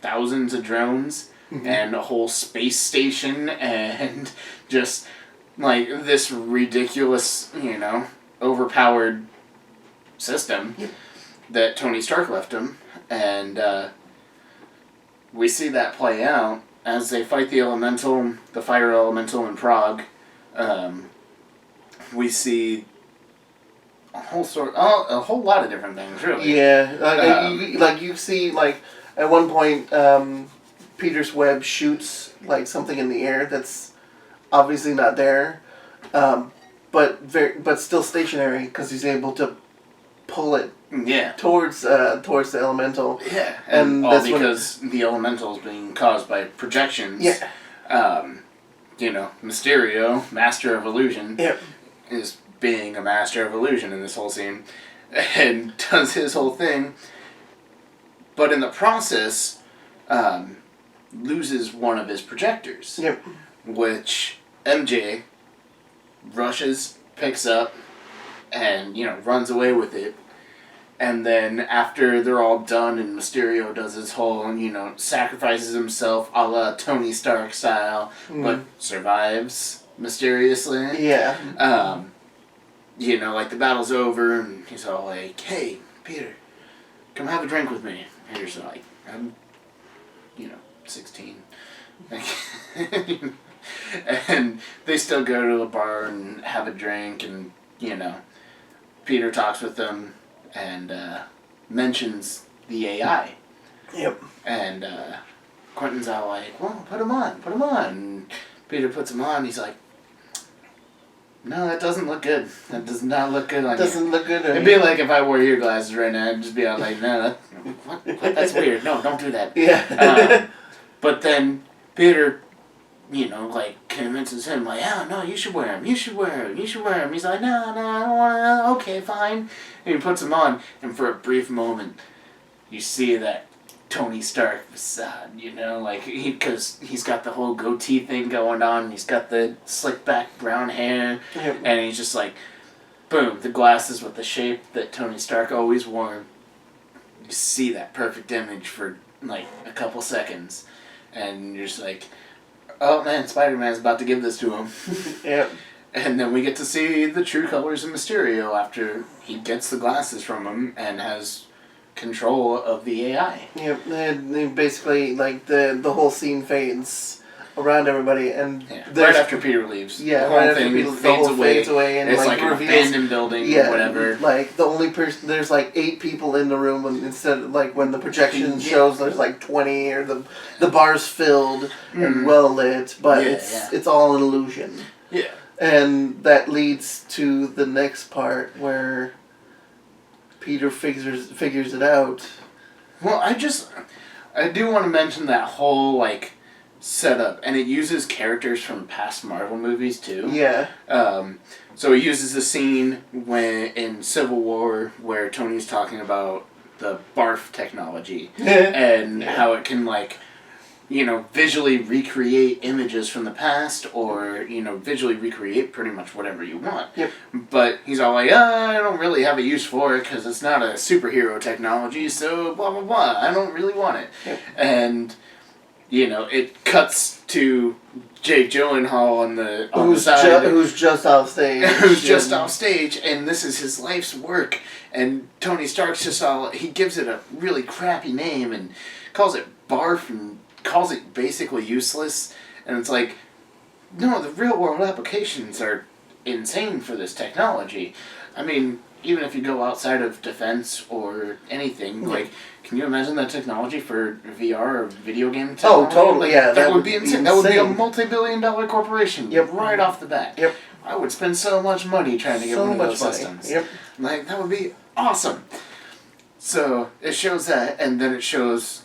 Speaker 1: thousands of drones and a whole space station and just like this ridiculous, overpowered system that Tony Stark left him. And we see that play out as they fight the fire elemental in Prague. We see a whole lot of different things, really.
Speaker 2: Yeah, you see, like at one point, Peter's web shoots like something in the air that's obviously not there, but still stationary because he's able to pull it.
Speaker 1: Yeah.
Speaker 2: Towards the elemental.
Speaker 1: Yeah, and all because the elemental is being caused by projections.
Speaker 2: Yeah.
Speaker 1: Mysterio, Master of Illusion,
Speaker 2: Yep.
Speaker 1: is being a Master of Illusion in this whole scene, and does his whole thing, but in the process, loses one of his projectors.
Speaker 2: Yep.
Speaker 1: Which MJ rushes, picks up, and, runs away with it. And then after they're all done and Mysterio does his whole, sacrifices himself a la Tony Stark style, but survives mysteriously.
Speaker 2: Yeah.
Speaker 1: Like the battle's over and he's all like, "Hey, Peter, come have a drink with me." Peter's like, "I'm, 16. And they still go to a bar and have a drink and, Peter talks with them and mentions the AI.
Speaker 2: Yep.
Speaker 1: And Quentin's all like, "Well, put him on. And Peter puts him on. He's like, "No, that doesn't look good. That does not look good on you."
Speaker 2: Doesn't look good on
Speaker 1: It'd be like if I wore your glasses right now. I'd just be all like, "No, what? That's weird. No, don't do that."
Speaker 2: Yeah.
Speaker 1: But then Peter, convinces him, like, "Oh, no, you should wear him. You should wear him. You should wear him." He's like, No, I don't want to. Okay, fine. And he puts him on, and for a brief moment, you see that Tony Stark facade, because he's got the whole goatee thing going on, and he's got the slick back brown hair, and he's just like, boom, the glasses with the shape that Tony Stark always wore. You see that perfect image for, a couple seconds, and you're just like, oh man, Spider-Man's about to give this to him.
Speaker 2: Yep.
Speaker 1: And then we get to see the true colors of Mysterio after he gets the glasses from him and has control of the AI.
Speaker 2: Yep. And basically, the whole scene fades around everybody, and
Speaker 1: right after Peter leaves.
Speaker 2: Yeah,
Speaker 1: the whole thing fades away, and it's like an abandoned building or whatever.
Speaker 2: Like the only person, there's 8 people in the room, and instead of when the projection shows there's 20, or the bar's filled and well lit, but it's all an illusion.
Speaker 1: Yeah.
Speaker 2: And that leads to the next part where Peter figures it out.
Speaker 1: Well, I do want to mention that whole setup, and it uses characters from past Marvel movies too.
Speaker 2: Yeah.
Speaker 1: So it uses the scene in Civil War where Tony's talking about the barf technology and how it can visually recreate images from the past, or visually recreate pretty much whatever you want.
Speaker 2: Yep.
Speaker 1: But he's all like, I don't really have a use for it because it's not a superhero technology, so blah blah blah. I don't really want it.
Speaker 2: Yep.
Speaker 1: And it cuts to Jake Gyllenhaal on the side.
Speaker 2: Who's just off stage.
Speaker 1: Who's just off stage, and this is his life's work. And Tony Stark's he gives it a really crappy name and calls it barf and calls it basically useless. And it's like, no, the real world applications are insane for this technology. I mean, even if you go outside of defense or anything, can you imagine that technology for VR or video game technology?
Speaker 2: Oh, totally, yeah.
Speaker 1: That would be insane. That would be a multi-billion-dollar corporation right off the bat.
Speaker 2: Yep.
Speaker 1: I would spend so much money trying to get one of those systems.
Speaker 2: Yep.
Speaker 1: That would be awesome. So it shows that, and then it shows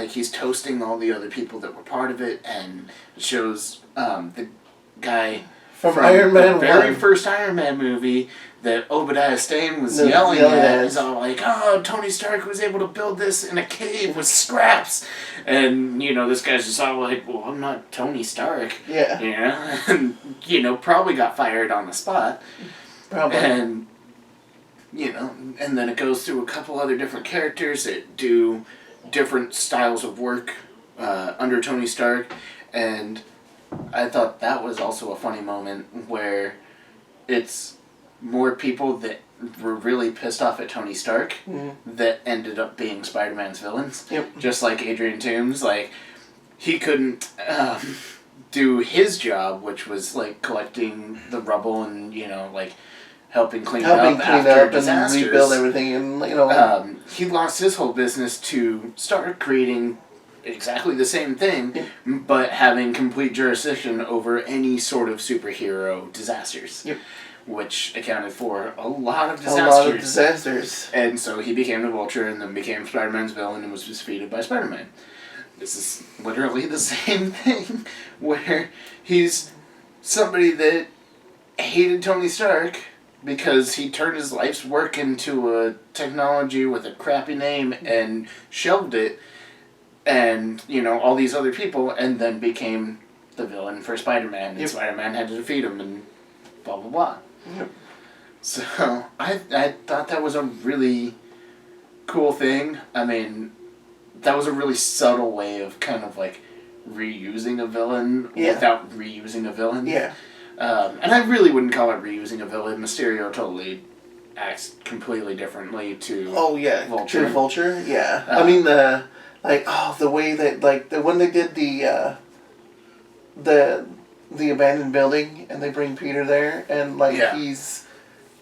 Speaker 1: he's toasting all the other people that were part of it, and it shows the guy
Speaker 2: From Iron Man
Speaker 1: the very
Speaker 2: 1.
Speaker 1: first Iron Man movie that Obadiah Stane was
Speaker 2: No,
Speaker 1: yelling
Speaker 2: yelling
Speaker 1: at.
Speaker 2: at.
Speaker 1: He's all like, "Oh, Tony Stark was able to build this in a cave with scraps," and this guy's just all like, "Well, I'm not Tony Stark."
Speaker 2: Yeah.
Speaker 1: And probably got fired on the spot.
Speaker 2: Probably.
Speaker 1: And and then it goes through a couple other different characters that do different styles of work under Tony Stark, and I thought that was also a funny moment where it's more people that were really pissed off at Tony Stark that ended up being Spider-Man's villains.
Speaker 2: Yep.
Speaker 1: Just like Adrian Toomes, like he couldn't do his job, which was like collecting the rubble and helping clean up after disasters.
Speaker 2: And rebuild everything, and
Speaker 1: he lost his whole business to start creating exactly the same thing, but having complete jurisdiction over any sort of superhero disasters.
Speaker 2: Yep.
Speaker 1: Which accounted for a lot of
Speaker 2: disasters.
Speaker 1: And so he became the Vulture and then became Spider-Man's villain and was defeated by Spider-Man. This is literally the same thing, where he's somebody that hated Tony Stark because he turned his life's work into a technology with a crappy name and shelved it, and all these other people, and then became the villain for Spider-Man, and Spider-Man had to defeat him, and blah blah blah.
Speaker 2: Yep.
Speaker 1: So I thought that was a really cool thing. I mean, that was a really subtle way of kind of like reusing a villain without reusing a villain.
Speaker 2: Yeah.
Speaker 1: And I really wouldn't call it reusing a villain. Mysterio totally acts completely differently to Vulture.
Speaker 2: To Vulture, yeah. I mean, the way that, when they did the abandoned building and they bring Peter there and, he's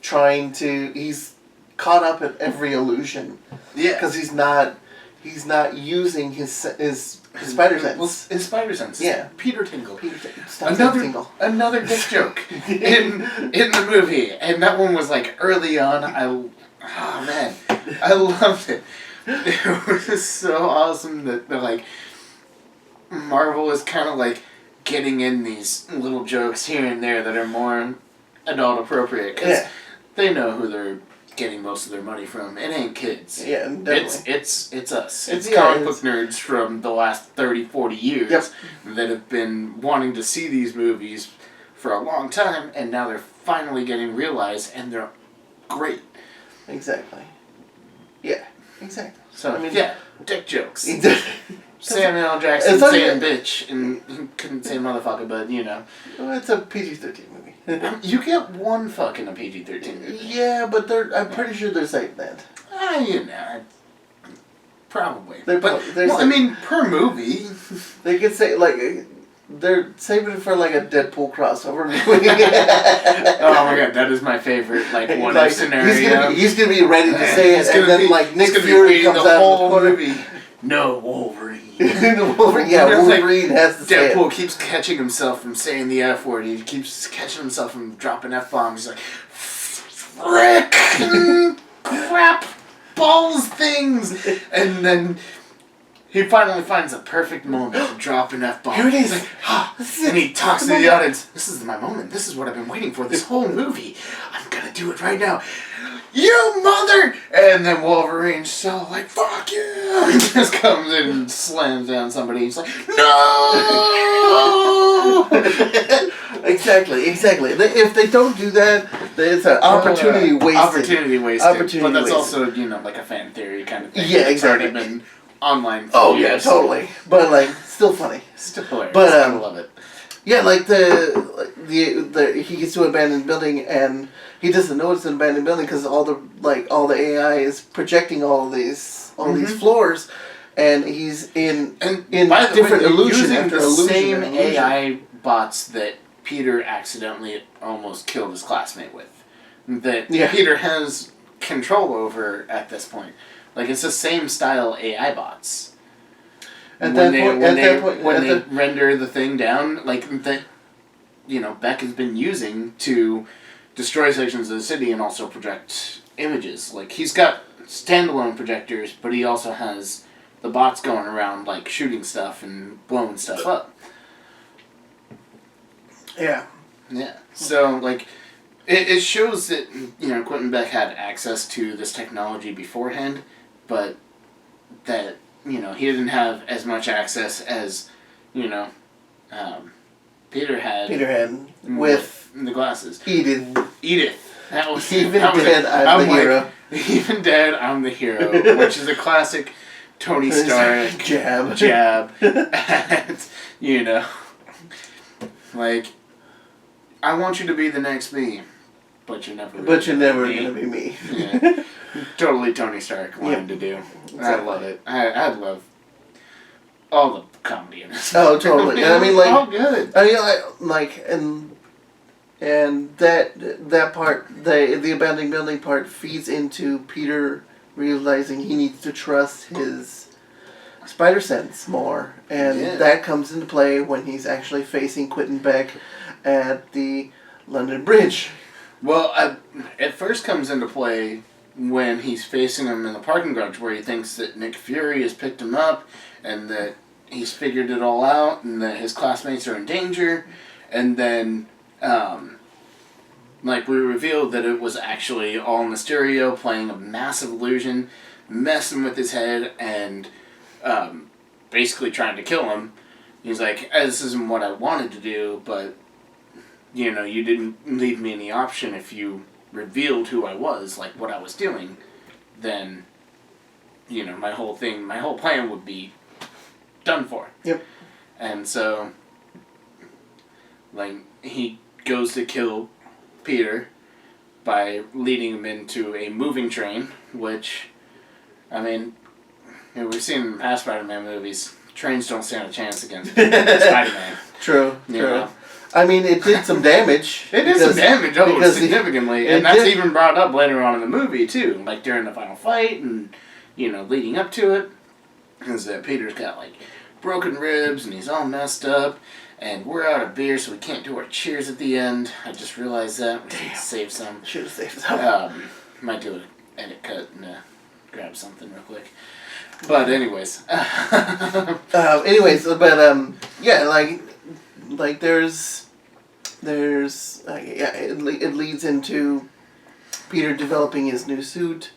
Speaker 2: he's caught up in every illusion. Yeah. Because he's not using his spider sense.
Speaker 1: Well, his spider sense.
Speaker 2: Yeah.
Speaker 1: Peter Tingle.
Speaker 2: Tingle.
Speaker 1: Another dick joke in the movie, and that one was like early on. I loved it. It was so awesome that like Marvel is kind of like getting in these little jokes here and there that are more adult appropriate because they know who they're getting most of their money from. It ain't kids.
Speaker 2: Yeah, definitely.
Speaker 1: It's us. It's comic book nerds from the last 30, 40 years that have been wanting to see these movies for a long time, and now they're finally getting realized, and they're great.
Speaker 2: Exactly. Yeah, exactly.
Speaker 1: So, dick jokes.
Speaker 2: Exactly.
Speaker 1: Samuel L. Jackson saying bitch, and he couldn't say motherfucker, but
Speaker 2: Well, it's a PG-13 movie.
Speaker 1: You get one fuck in a PG-13 movie.
Speaker 2: Yeah, but I'm pretty sure they're saying that.
Speaker 1: Probably.
Speaker 2: I
Speaker 1: mean, per movie.
Speaker 2: They could say, they're saving it for, a Deadpool crossover movie.
Speaker 1: Oh my god, that is my favorite, what-if scenario.
Speaker 2: He's gonna be ready to say it, and then, Nick Fury comes out of the corner.
Speaker 1: Movie. No, Wolverine.
Speaker 2: Wolverine has to say it.
Speaker 1: Deadpool keeps catching himself from saying the F word. He keeps catching himself from dropping F-bombs. He's like, frick, crap, balls, things. And then he finally finds the perfect moment to drop an F-bomb.
Speaker 2: Here it is.
Speaker 1: He's like, and he talks to the audience. This is my moment. This is what I've been waiting for this whole movie. I'm going to do it right now. You mother! And then Wolverine's so like, fuck you! He just comes in and slams down somebody. He's like, no!
Speaker 2: Exactly. If they don't do that, it's an opportunity wasted.
Speaker 1: Opportunity wasted. But that's also, like a fan theory kind of thing.
Speaker 2: Yeah, exactly.
Speaker 1: It's already been online for years.
Speaker 2: Yeah, totally. But, still funny.
Speaker 1: Still hilarious.
Speaker 2: But,
Speaker 1: I love it.
Speaker 2: Yeah, he gets to an abandoned building and he doesn't know it's an abandoned building because all the AI is projecting all these floors, and he's in different illusion after illusion.
Speaker 1: Same AI bots that Peter accidentally almost killed his classmate with, that Peter has control over at this point. It's the same style AI bots. When they render the thing down, that Beck has been using to destroy sections of the city and also project images. He's got standalone projectors, but he also has the bots going around shooting stuff and blowing stuff up.
Speaker 2: Yeah.
Speaker 1: Yeah. So, like, it shows that, Quentin Beck had access to this technology beforehand, but that, he didn't have as much access as, Peter had.
Speaker 2: Peter had with
Speaker 1: the glasses.
Speaker 2: Edith.
Speaker 1: That was
Speaker 2: Even
Speaker 1: that was
Speaker 2: dead, I'm the hero.
Speaker 1: Even dead, I'm the hero, which is a classic Tony Stark jab. And, like, I want you to be the next me, but you're never.
Speaker 2: Gonna be me.
Speaker 1: Yeah, totally Tony Stark line to do. Exactly. I love it. I love all the comedy in this.
Speaker 2: Oh, totally. And I mean, like,
Speaker 1: oh, good.
Speaker 2: I mean, and that part, the abandoning building part, feeds into Peter realizing he needs to trust his spider sense more, and that comes into play when he's actually facing Quentin Beck at the London Bridge.
Speaker 1: Well, it first comes into play when he's facing him in the parking garage, where he thinks that Nick Fury has picked him up, and that he's figured it all out, and that his classmates are in danger, and then, we revealed that it was actually all Mysterio playing a massive illusion, messing with his head, and basically trying to kill him. He's like, this isn't what I wanted to do, but, you didn't leave me any option. If you revealed who I was, like what I was doing, then, my whole plan would be done for.
Speaker 2: Yep.
Speaker 1: And so, he goes to kill Peter by leading him into a moving train, which, I mean, we've seen in past Spider-Man movies, trains don't stand a chance against Spider-Man.
Speaker 2: True. I mean, it did some damage.
Speaker 1: It did some damage, significantly. And that's even brought up later on in the movie, too. Like, during the final fight and, leading up to it. Is that Peter's got, broken ribs and he's all messed up. And we're out of beer, so we can't do our cheers at the end. I just realized that. We should save some.
Speaker 2: Should have saved some.
Speaker 1: Might do an edit cut and grab something real quick. But anyways.
Speaker 2: It leads into Peter developing his new suit.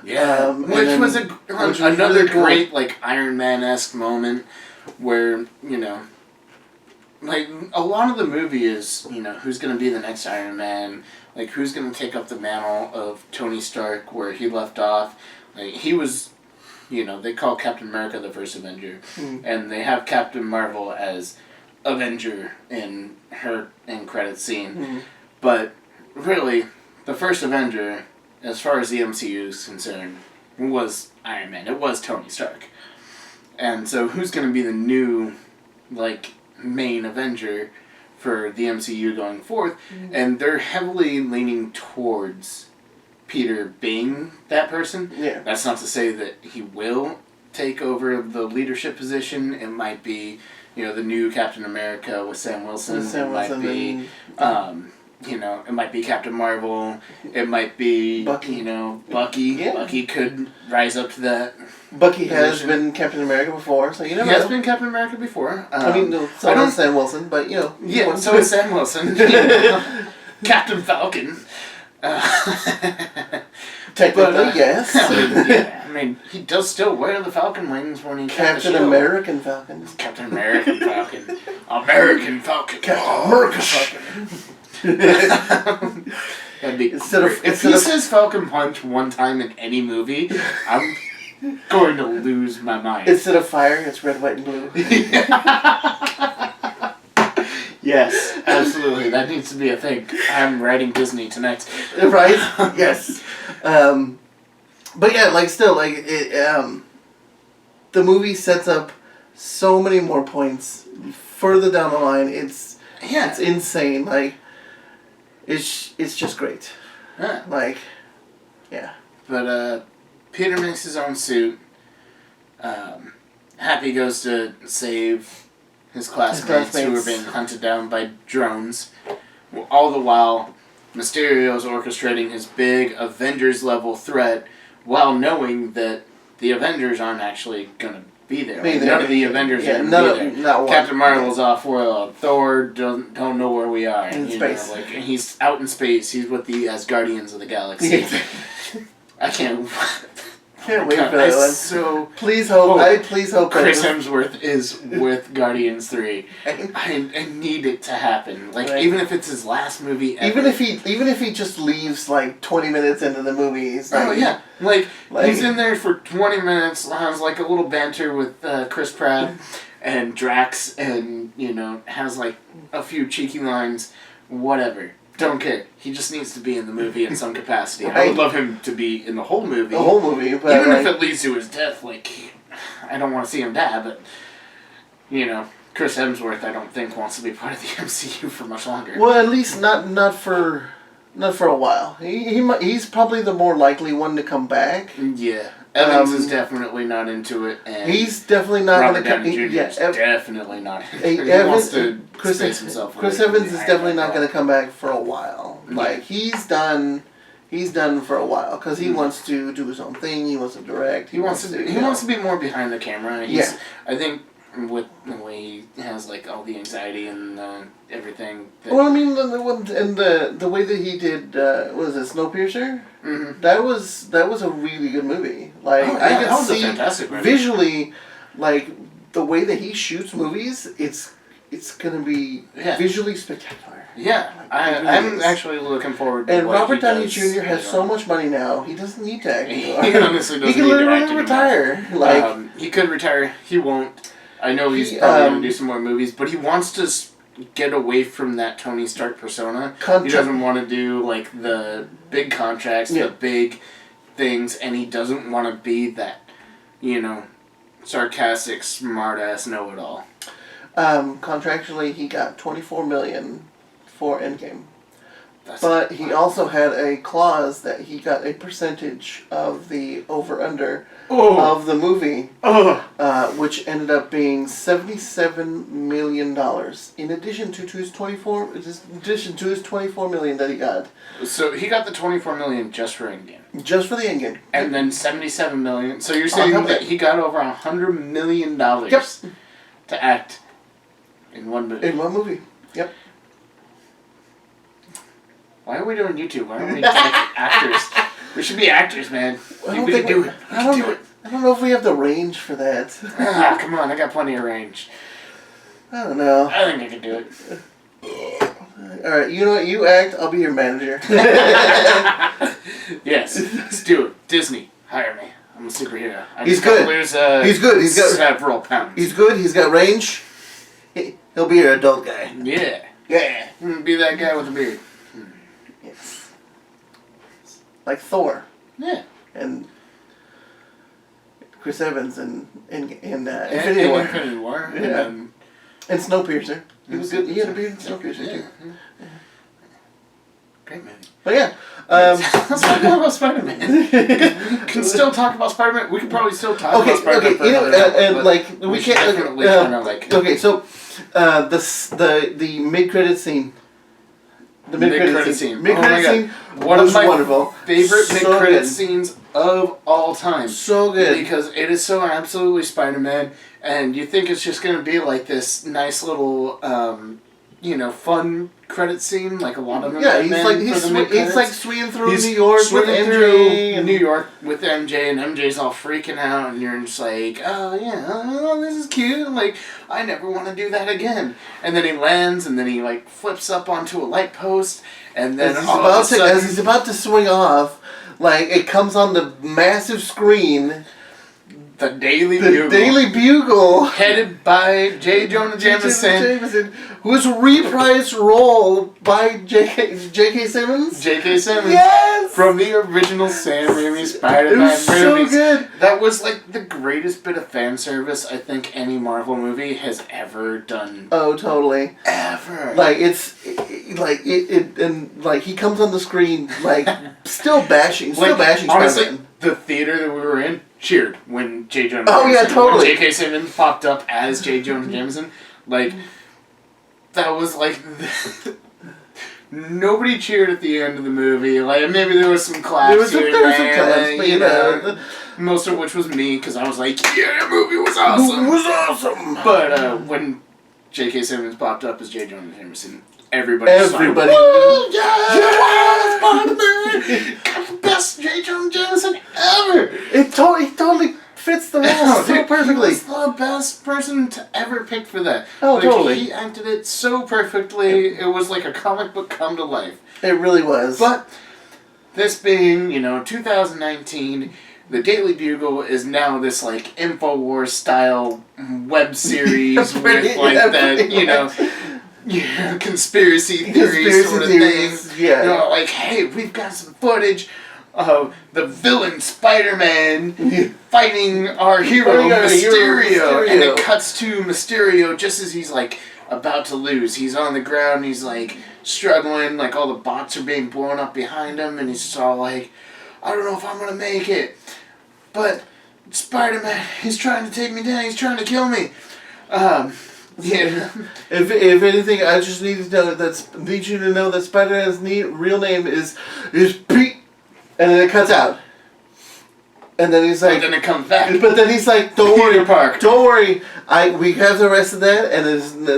Speaker 1: Yeah, which was another really cool, great Iron Man-esque moment where a lot of the movie is who's going to be the next Iron Man, who's going to take up the mantle of Tony Stark where he left off. He was, they call Captain America the first Avenger, and they have Captain Marvel as Avenger in her end credit scene, but really the first Avenger, as far as the MCU is concerned, was Iron Man. It was Tony Stark. And so who's going to be the new, main Avenger for the MCU going forth? And they're heavily leaning towards Peter being that person.
Speaker 2: Yeah.
Speaker 1: That's not to say that he will take over the leadership position. It might be, the new Captain America with Sam Wilson. It might be... it might be Captain Marvel. It might be,
Speaker 2: Bucky.
Speaker 1: Bucky. Yeah. Bucky could rise up to that.
Speaker 2: Bucky has been Captain America before, so you never know.
Speaker 1: He has been Captain America before.
Speaker 2: So has Sam Wilson, but
Speaker 1: Yeah, so is Sam Wilson. Captain Falcon.
Speaker 2: Technically, yes.
Speaker 1: I mean, he does still wear the Falcon wings when he
Speaker 2: Captain American Falcon.
Speaker 1: Captain American Falcon. American Falcon.
Speaker 2: Captain American Falcon.
Speaker 1: That'd be if he says Falcon Punch one time in any movie, I'm going to lose my mind.
Speaker 2: Instead of fire, it's red, white, and blue.
Speaker 1: Yes, absolutely. That needs to be a thing. I'm writing Disney tonight.
Speaker 2: Right? Yes. But yeah, the movie sets up so many more points further down the line. It's insane. It's just great.
Speaker 1: Yeah.
Speaker 2: Yeah.
Speaker 1: But Peter makes his own suit. Happy goes to save his classmates who are being hunted down by drones. All the while, Mysterio's orchestrating his big Avengers-level threat while knowing that the Avengers aren't actually going to be there.
Speaker 2: Be
Speaker 1: Like,
Speaker 2: there.
Speaker 1: none of the Avengers
Speaker 2: Yeah,
Speaker 1: are
Speaker 2: none
Speaker 1: gonna be
Speaker 2: of-
Speaker 1: there.
Speaker 2: not one.
Speaker 1: Captain Marvel's off world. Thor don't know where we are.
Speaker 2: In
Speaker 1: you
Speaker 2: space.
Speaker 1: Know, like he's out in space. He's with the Asgardians of the galaxy.
Speaker 2: Yeah.
Speaker 1: I can't.
Speaker 2: Can't wait for that one.
Speaker 1: So
Speaker 2: Please hope. Please hope
Speaker 1: Chris
Speaker 2: that
Speaker 1: Hemsworth is with Guardians 3. I need it to happen. Like
Speaker 2: Right.
Speaker 1: even if it's his last movie ever.
Speaker 2: even if he just leaves like 20 minutes into the movie, he's like,
Speaker 1: Oh yeah, like
Speaker 2: Like-
Speaker 1: he's in there for 20 minutes, has like a little banter with Chris Pratt and Drax, and has like a few cheeky lines, whatever. Don't care. He just needs to be in the movie in some capacity. I would love him to be in the whole movie.
Speaker 2: the whole movie, but
Speaker 1: Even
Speaker 2: like,
Speaker 1: if it leads to his death, like I don't want to see him die, but Chris Hemsworth, I don't think wants to be part of the MCU for much longer.
Speaker 2: well, at least not for a while. He's probably the more likely one to come back.
Speaker 1: Yeah, Evans is definitely not into it, and
Speaker 2: He's definitely not
Speaker 1: Robert
Speaker 2: going
Speaker 1: Downey
Speaker 2: to
Speaker 1: Jr.
Speaker 2: come.
Speaker 1: is definitely not.
Speaker 2: Hey,
Speaker 1: He wants to
Speaker 2: Chris
Speaker 1: space himself.
Speaker 2: Chris
Speaker 1: away from
Speaker 2: Evans
Speaker 1: the
Speaker 2: is
Speaker 1: Iron
Speaker 2: definitely
Speaker 1: Man
Speaker 2: not
Speaker 1: role.
Speaker 2: going to come back for a while.
Speaker 1: Yeah.
Speaker 2: Like he's done for a while because he wants to do his own thing. He wants to direct.
Speaker 1: He wants to be more behind the camera.
Speaker 2: Yeah.
Speaker 1: I think with the way he has like all the anxiety and everything.
Speaker 2: Well, I mean, the way that he did was it Snowpiercer?
Speaker 1: Mm-hmm.
Speaker 2: That was a really good movie. Like I
Speaker 1: that
Speaker 2: could
Speaker 1: was a
Speaker 2: see
Speaker 1: fantastic movie.
Speaker 2: visually, like the way that he shoots movies, it's gonna be
Speaker 1: Yeah.
Speaker 2: visually spectacular.
Speaker 1: Yeah,
Speaker 2: It really
Speaker 1: I'm
Speaker 2: is.
Speaker 1: actually looking forward to
Speaker 2: And
Speaker 1: what
Speaker 2: Robert
Speaker 1: he
Speaker 2: Downey
Speaker 1: does
Speaker 2: Jr. has
Speaker 1: later
Speaker 2: so
Speaker 1: on.
Speaker 2: much money now; he doesn't need to act anymore.
Speaker 1: He honestly doesn't
Speaker 2: He can
Speaker 1: need to
Speaker 2: literally
Speaker 1: act anymore.
Speaker 2: retire. Like
Speaker 1: He could retire. He won't. I know he's
Speaker 2: He,
Speaker 1: probably going to do some more movies, but he wants to get away from that Tony Stark persona. He doesn't want to do like the big contracts,
Speaker 2: Yeah.
Speaker 1: the big things, and he doesn't want to be that, sarcastic, smart-ass know-it-all.
Speaker 2: contractually, he got $24 million for Endgame.
Speaker 1: That's
Speaker 2: But he also had a clause that he got a percentage of the over/under of the movie, which ended up being $77 million. In addition to his $24 million that he got,
Speaker 1: So he got the $24 million just for Endgame.
Speaker 2: just for the Endgame.
Speaker 1: And then $77 million. So you're saying
Speaker 2: top of
Speaker 1: that
Speaker 2: it.
Speaker 1: he got over $100 million to act in one movie.
Speaker 2: In one movie. Yep.
Speaker 1: Why are we doing YouTube? Why aren't we like actors? We should be actors, man.
Speaker 2: I don't
Speaker 1: We
Speaker 2: think
Speaker 1: can do it. We
Speaker 2: I
Speaker 1: can do
Speaker 2: don't.
Speaker 1: it.
Speaker 2: I don't know if we have the range for that.
Speaker 1: Come on, I got plenty of range.
Speaker 2: I don't know.
Speaker 1: I think I can do it.
Speaker 2: All right, you know what? You act. I'll be your manager.
Speaker 1: Yes, let's do it. Disney, hire me. I'm a superhero. I
Speaker 2: He's
Speaker 1: just gotta
Speaker 2: good.
Speaker 1: Lose,
Speaker 2: He's good. He's got.
Speaker 1: several pounds.
Speaker 2: He's good. He's got range. He'll be your adult guy.
Speaker 1: Yeah.
Speaker 2: Yeah.
Speaker 1: Be that guy with a beard.
Speaker 2: Yes. Like Thor
Speaker 1: Yeah.
Speaker 2: and Chris Evans and Infinity
Speaker 1: And
Speaker 2: War
Speaker 1: Infinity War.
Speaker 2: Yeah.
Speaker 1: And
Speaker 2: and Snowpiercer. He was good. He had a beard in Snowpiercer too.
Speaker 1: yeah. Great movie.
Speaker 2: But yeah.
Speaker 1: Let's talk more about Spider-Man. We can still talk about Spider-Man. We could probably still talk about Spider-Man for another hour,
Speaker 2: and
Speaker 1: but
Speaker 2: like we
Speaker 1: should
Speaker 2: can't.
Speaker 1: definitely kind of like
Speaker 2: Okay, so the mid-credit scene. The mid-credit scene.
Speaker 1: Oh
Speaker 2: Mid-credit
Speaker 1: my God.
Speaker 2: scene
Speaker 1: One of
Speaker 2: was
Speaker 1: my
Speaker 2: wonderful.
Speaker 1: favorite
Speaker 2: So
Speaker 1: mid-credit
Speaker 2: good.
Speaker 1: scenes of all time.
Speaker 2: So good.
Speaker 1: Because it is so absolutely Spider-Man, and you think it's just going to be like this nice little, fun credit scene, like a lot of them.
Speaker 2: Yeah,
Speaker 1: have
Speaker 2: he's
Speaker 1: been
Speaker 2: like
Speaker 1: for
Speaker 2: he's
Speaker 1: the
Speaker 2: swinging
Speaker 1: mid-credits.
Speaker 2: through
Speaker 1: He's
Speaker 2: New York with
Speaker 1: swinging
Speaker 2: MJ.
Speaker 1: through
Speaker 2: and-
Speaker 1: New York with MJ, and MJ's all freaking out, and you're just like, oh yeah, oh, this is cute. Like, I never want to do that again. And then he lands, and then he like flips up onto a light post, and then
Speaker 2: as he's about to swing off, like it comes on the massive screen.
Speaker 1: the Daily
Speaker 2: The
Speaker 1: Bugle,
Speaker 2: Daily Bugle.
Speaker 1: headed by J. Jonah Jameson.
Speaker 2: Whose reprised role by J.K. Simmons.
Speaker 1: J.K. Simmons.
Speaker 2: Yes!
Speaker 1: From the original Sam Raimi
Speaker 2: It
Speaker 1: Spider-Man
Speaker 2: was so
Speaker 1: movies.
Speaker 2: good.
Speaker 1: That was like the greatest bit of fan service I think any Marvel movie has ever done.
Speaker 2: Oh, totally.
Speaker 1: Ever.
Speaker 2: Like and like he comes on the screen like still bashing
Speaker 1: honestly,
Speaker 2: Spider-Man.
Speaker 1: the theater that we were in cheered when J. Jonah
Speaker 2: Oh, yeah,
Speaker 1: Jameson,
Speaker 2: totally.
Speaker 1: when J.K. Simmons popped up as J. Jonah Jameson. Like, that was like nobody cheered at the end of the movie. Like, maybe there was some claps
Speaker 2: There was some
Speaker 1: here and
Speaker 2: claps, but you know.
Speaker 1: most of which was me, because I was like, yeah, that movie was awesome.
Speaker 2: It was awesome.
Speaker 1: But when J.K. Simmons popped up as J. Jonah Jameson, everybody was like,
Speaker 2: Everybody.
Speaker 1: woo, yeah, Spider-Man! Got the best J. Jonah Jameson ever!
Speaker 2: He totally fits the role so perfectly.
Speaker 1: He was the best person to ever pick for that.
Speaker 2: Oh,
Speaker 1: like,
Speaker 2: totally.
Speaker 1: He acted it so perfectly. It was like a comic book come to life.
Speaker 2: It really was.
Speaker 1: But this being, 2019, the Daily Bugle is now this like InfoWars style web series with like that, conspiracy theory sort of thing.
Speaker 2: Yeah.
Speaker 1: Like, hey, we've got some footage of the villain Spider-Man fighting our hero Mysterio. And it cuts to Mysterio just as he's like about to lose. He's on the ground, he's like struggling, like all the bots are being blown up behind him, and he's just all like, I don't know if I'm gonna make it. But Spider-Man, he's trying to take me down, he's trying to kill me. Yeah.
Speaker 2: If anything, I just need you to know that Spider-Man's real name is Pete. And then it cuts out. And then he's like...
Speaker 1: And then it comes back.
Speaker 2: But then he's like, don't worry,
Speaker 1: Parker.
Speaker 2: Don't worry. We have the rest of that, and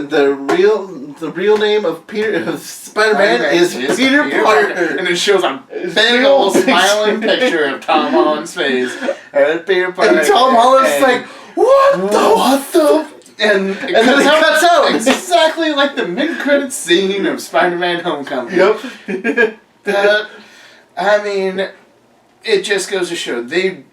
Speaker 2: the real name of Spider-Man is Peter Parker.
Speaker 1: And it shows a big old smiling picture of Tom Holland's face. And Peter Parker.
Speaker 2: And Tom Holland's like, what the...
Speaker 1: And
Speaker 2: then it cuts out.
Speaker 1: Exactly like the mid-credits scene of Spider-Man Homecoming.
Speaker 2: Yep.
Speaker 1: I mean, it just goes to show they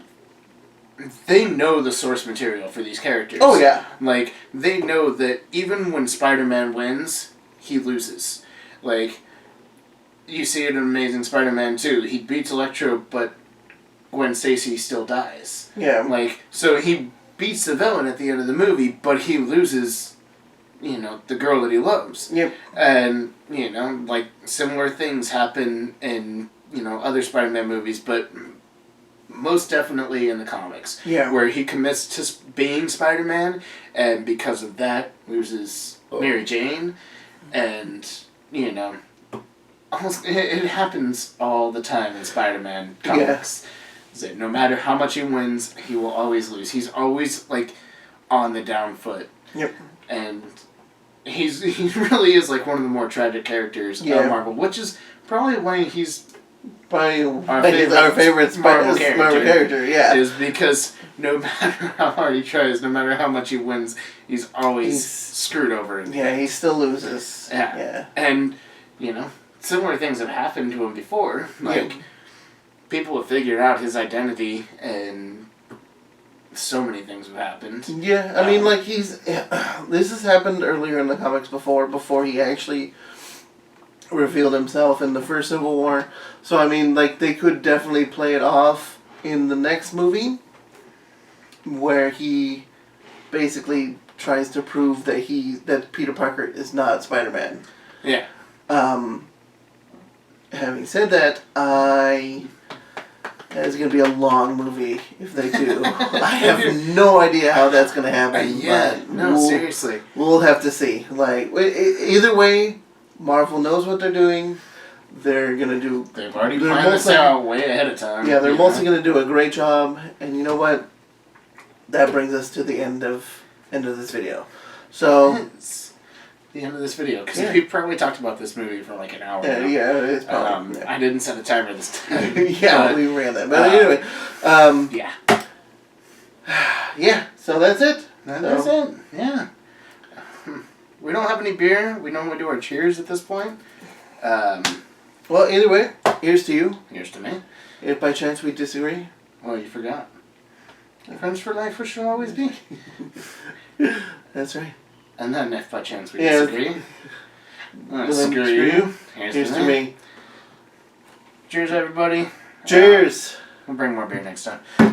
Speaker 1: know the source material for these characters.
Speaker 2: Oh, yeah.
Speaker 1: Like, they know that even when Spider-Man wins, he loses. Like, you see it in Amazing Spider-Man 2. He beats Electro, but Gwen Stacy still dies.
Speaker 2: Yeah.
Speaker 1: Like, so he beats the villain at the end of the movie, but he loses, the girl that he loves.
Speaker 2: Yep.
Speaker 1: And, like, similar things happen in, other Spider-Man movies, but most definitely in the comics.
Speaker 2: Yeah.
Speaker 1: Where he commits to being Spider-Man, and because of that, loses Mary Jane, and, almost, it happens all the time in Spider-Man comics. Yeah. That no matter how much he wins, he will always lose. He's always, like, on the down foot.
Speaker 2: Yep.
Speaker 1: And he really is, like, one of the more tragic characters of Marvel, which is probably why he's our favorite Marvel character,
Speaker 2: yeah.
Speaker 1: Is because no matter how hard he tries, no matter how much he wins, he's always screwed over.
Speaker 2: Yeah, he still loses. Yeah.
Speaker 1: And, similar things have happened to him before. Like, people have figured out his identity, and so many things have happened.
Speaker 2: Yeah, I mean, like, this has happened earlier in the comics before he actually revealed himself in the first Civil War. So, I mean, like, they could definitely play it off in the next movie, where he basically tries to prove that Peter Parker is not Spider-Man.
Speaker 1: Yeah.
Speaker 2: Having said that, it's going to be a long movie if they do. I have no idea how that's going to happen.
Speaker 1: Seriously.
Speaker 2: We'll have to see. Like, either way, Marvel knows what they're doing. They're going to do...
Speaker 1: They've already planned this out way ahead of time.
Speaker 2: Yeah, they're mostly going to do a great job. And you know what? That brings us to the end of this video. So...
Speaker 1: the end of this video, because we probably talked about this movie for like an hour.
Speaker 2: Yeah, it's probably.
Speaker 1: I didn't set a timer this time.
Speaker 2: We ran that, but anyway. Yeah. So that's it.
Speaker 1: That's it. Yeah. We don't have any beer. We normally do our cheers at this point.
Speaker 2: Well, either way, here's to you.
Speaker 1: Here's to me.
Speaker 2: If by chance we disagree.
Speaker 1: Well, you forgot. Friends for life, we shall always be.
Speaker 2: That's right.
Speaker 1: And then, if by chance we disagree, screw you.
Speaker 2: Here's to me.
Speaker 1: Cheers, everybody.
Speaker 2: Cheers.
Speaker 1: We'll bring more beer next time.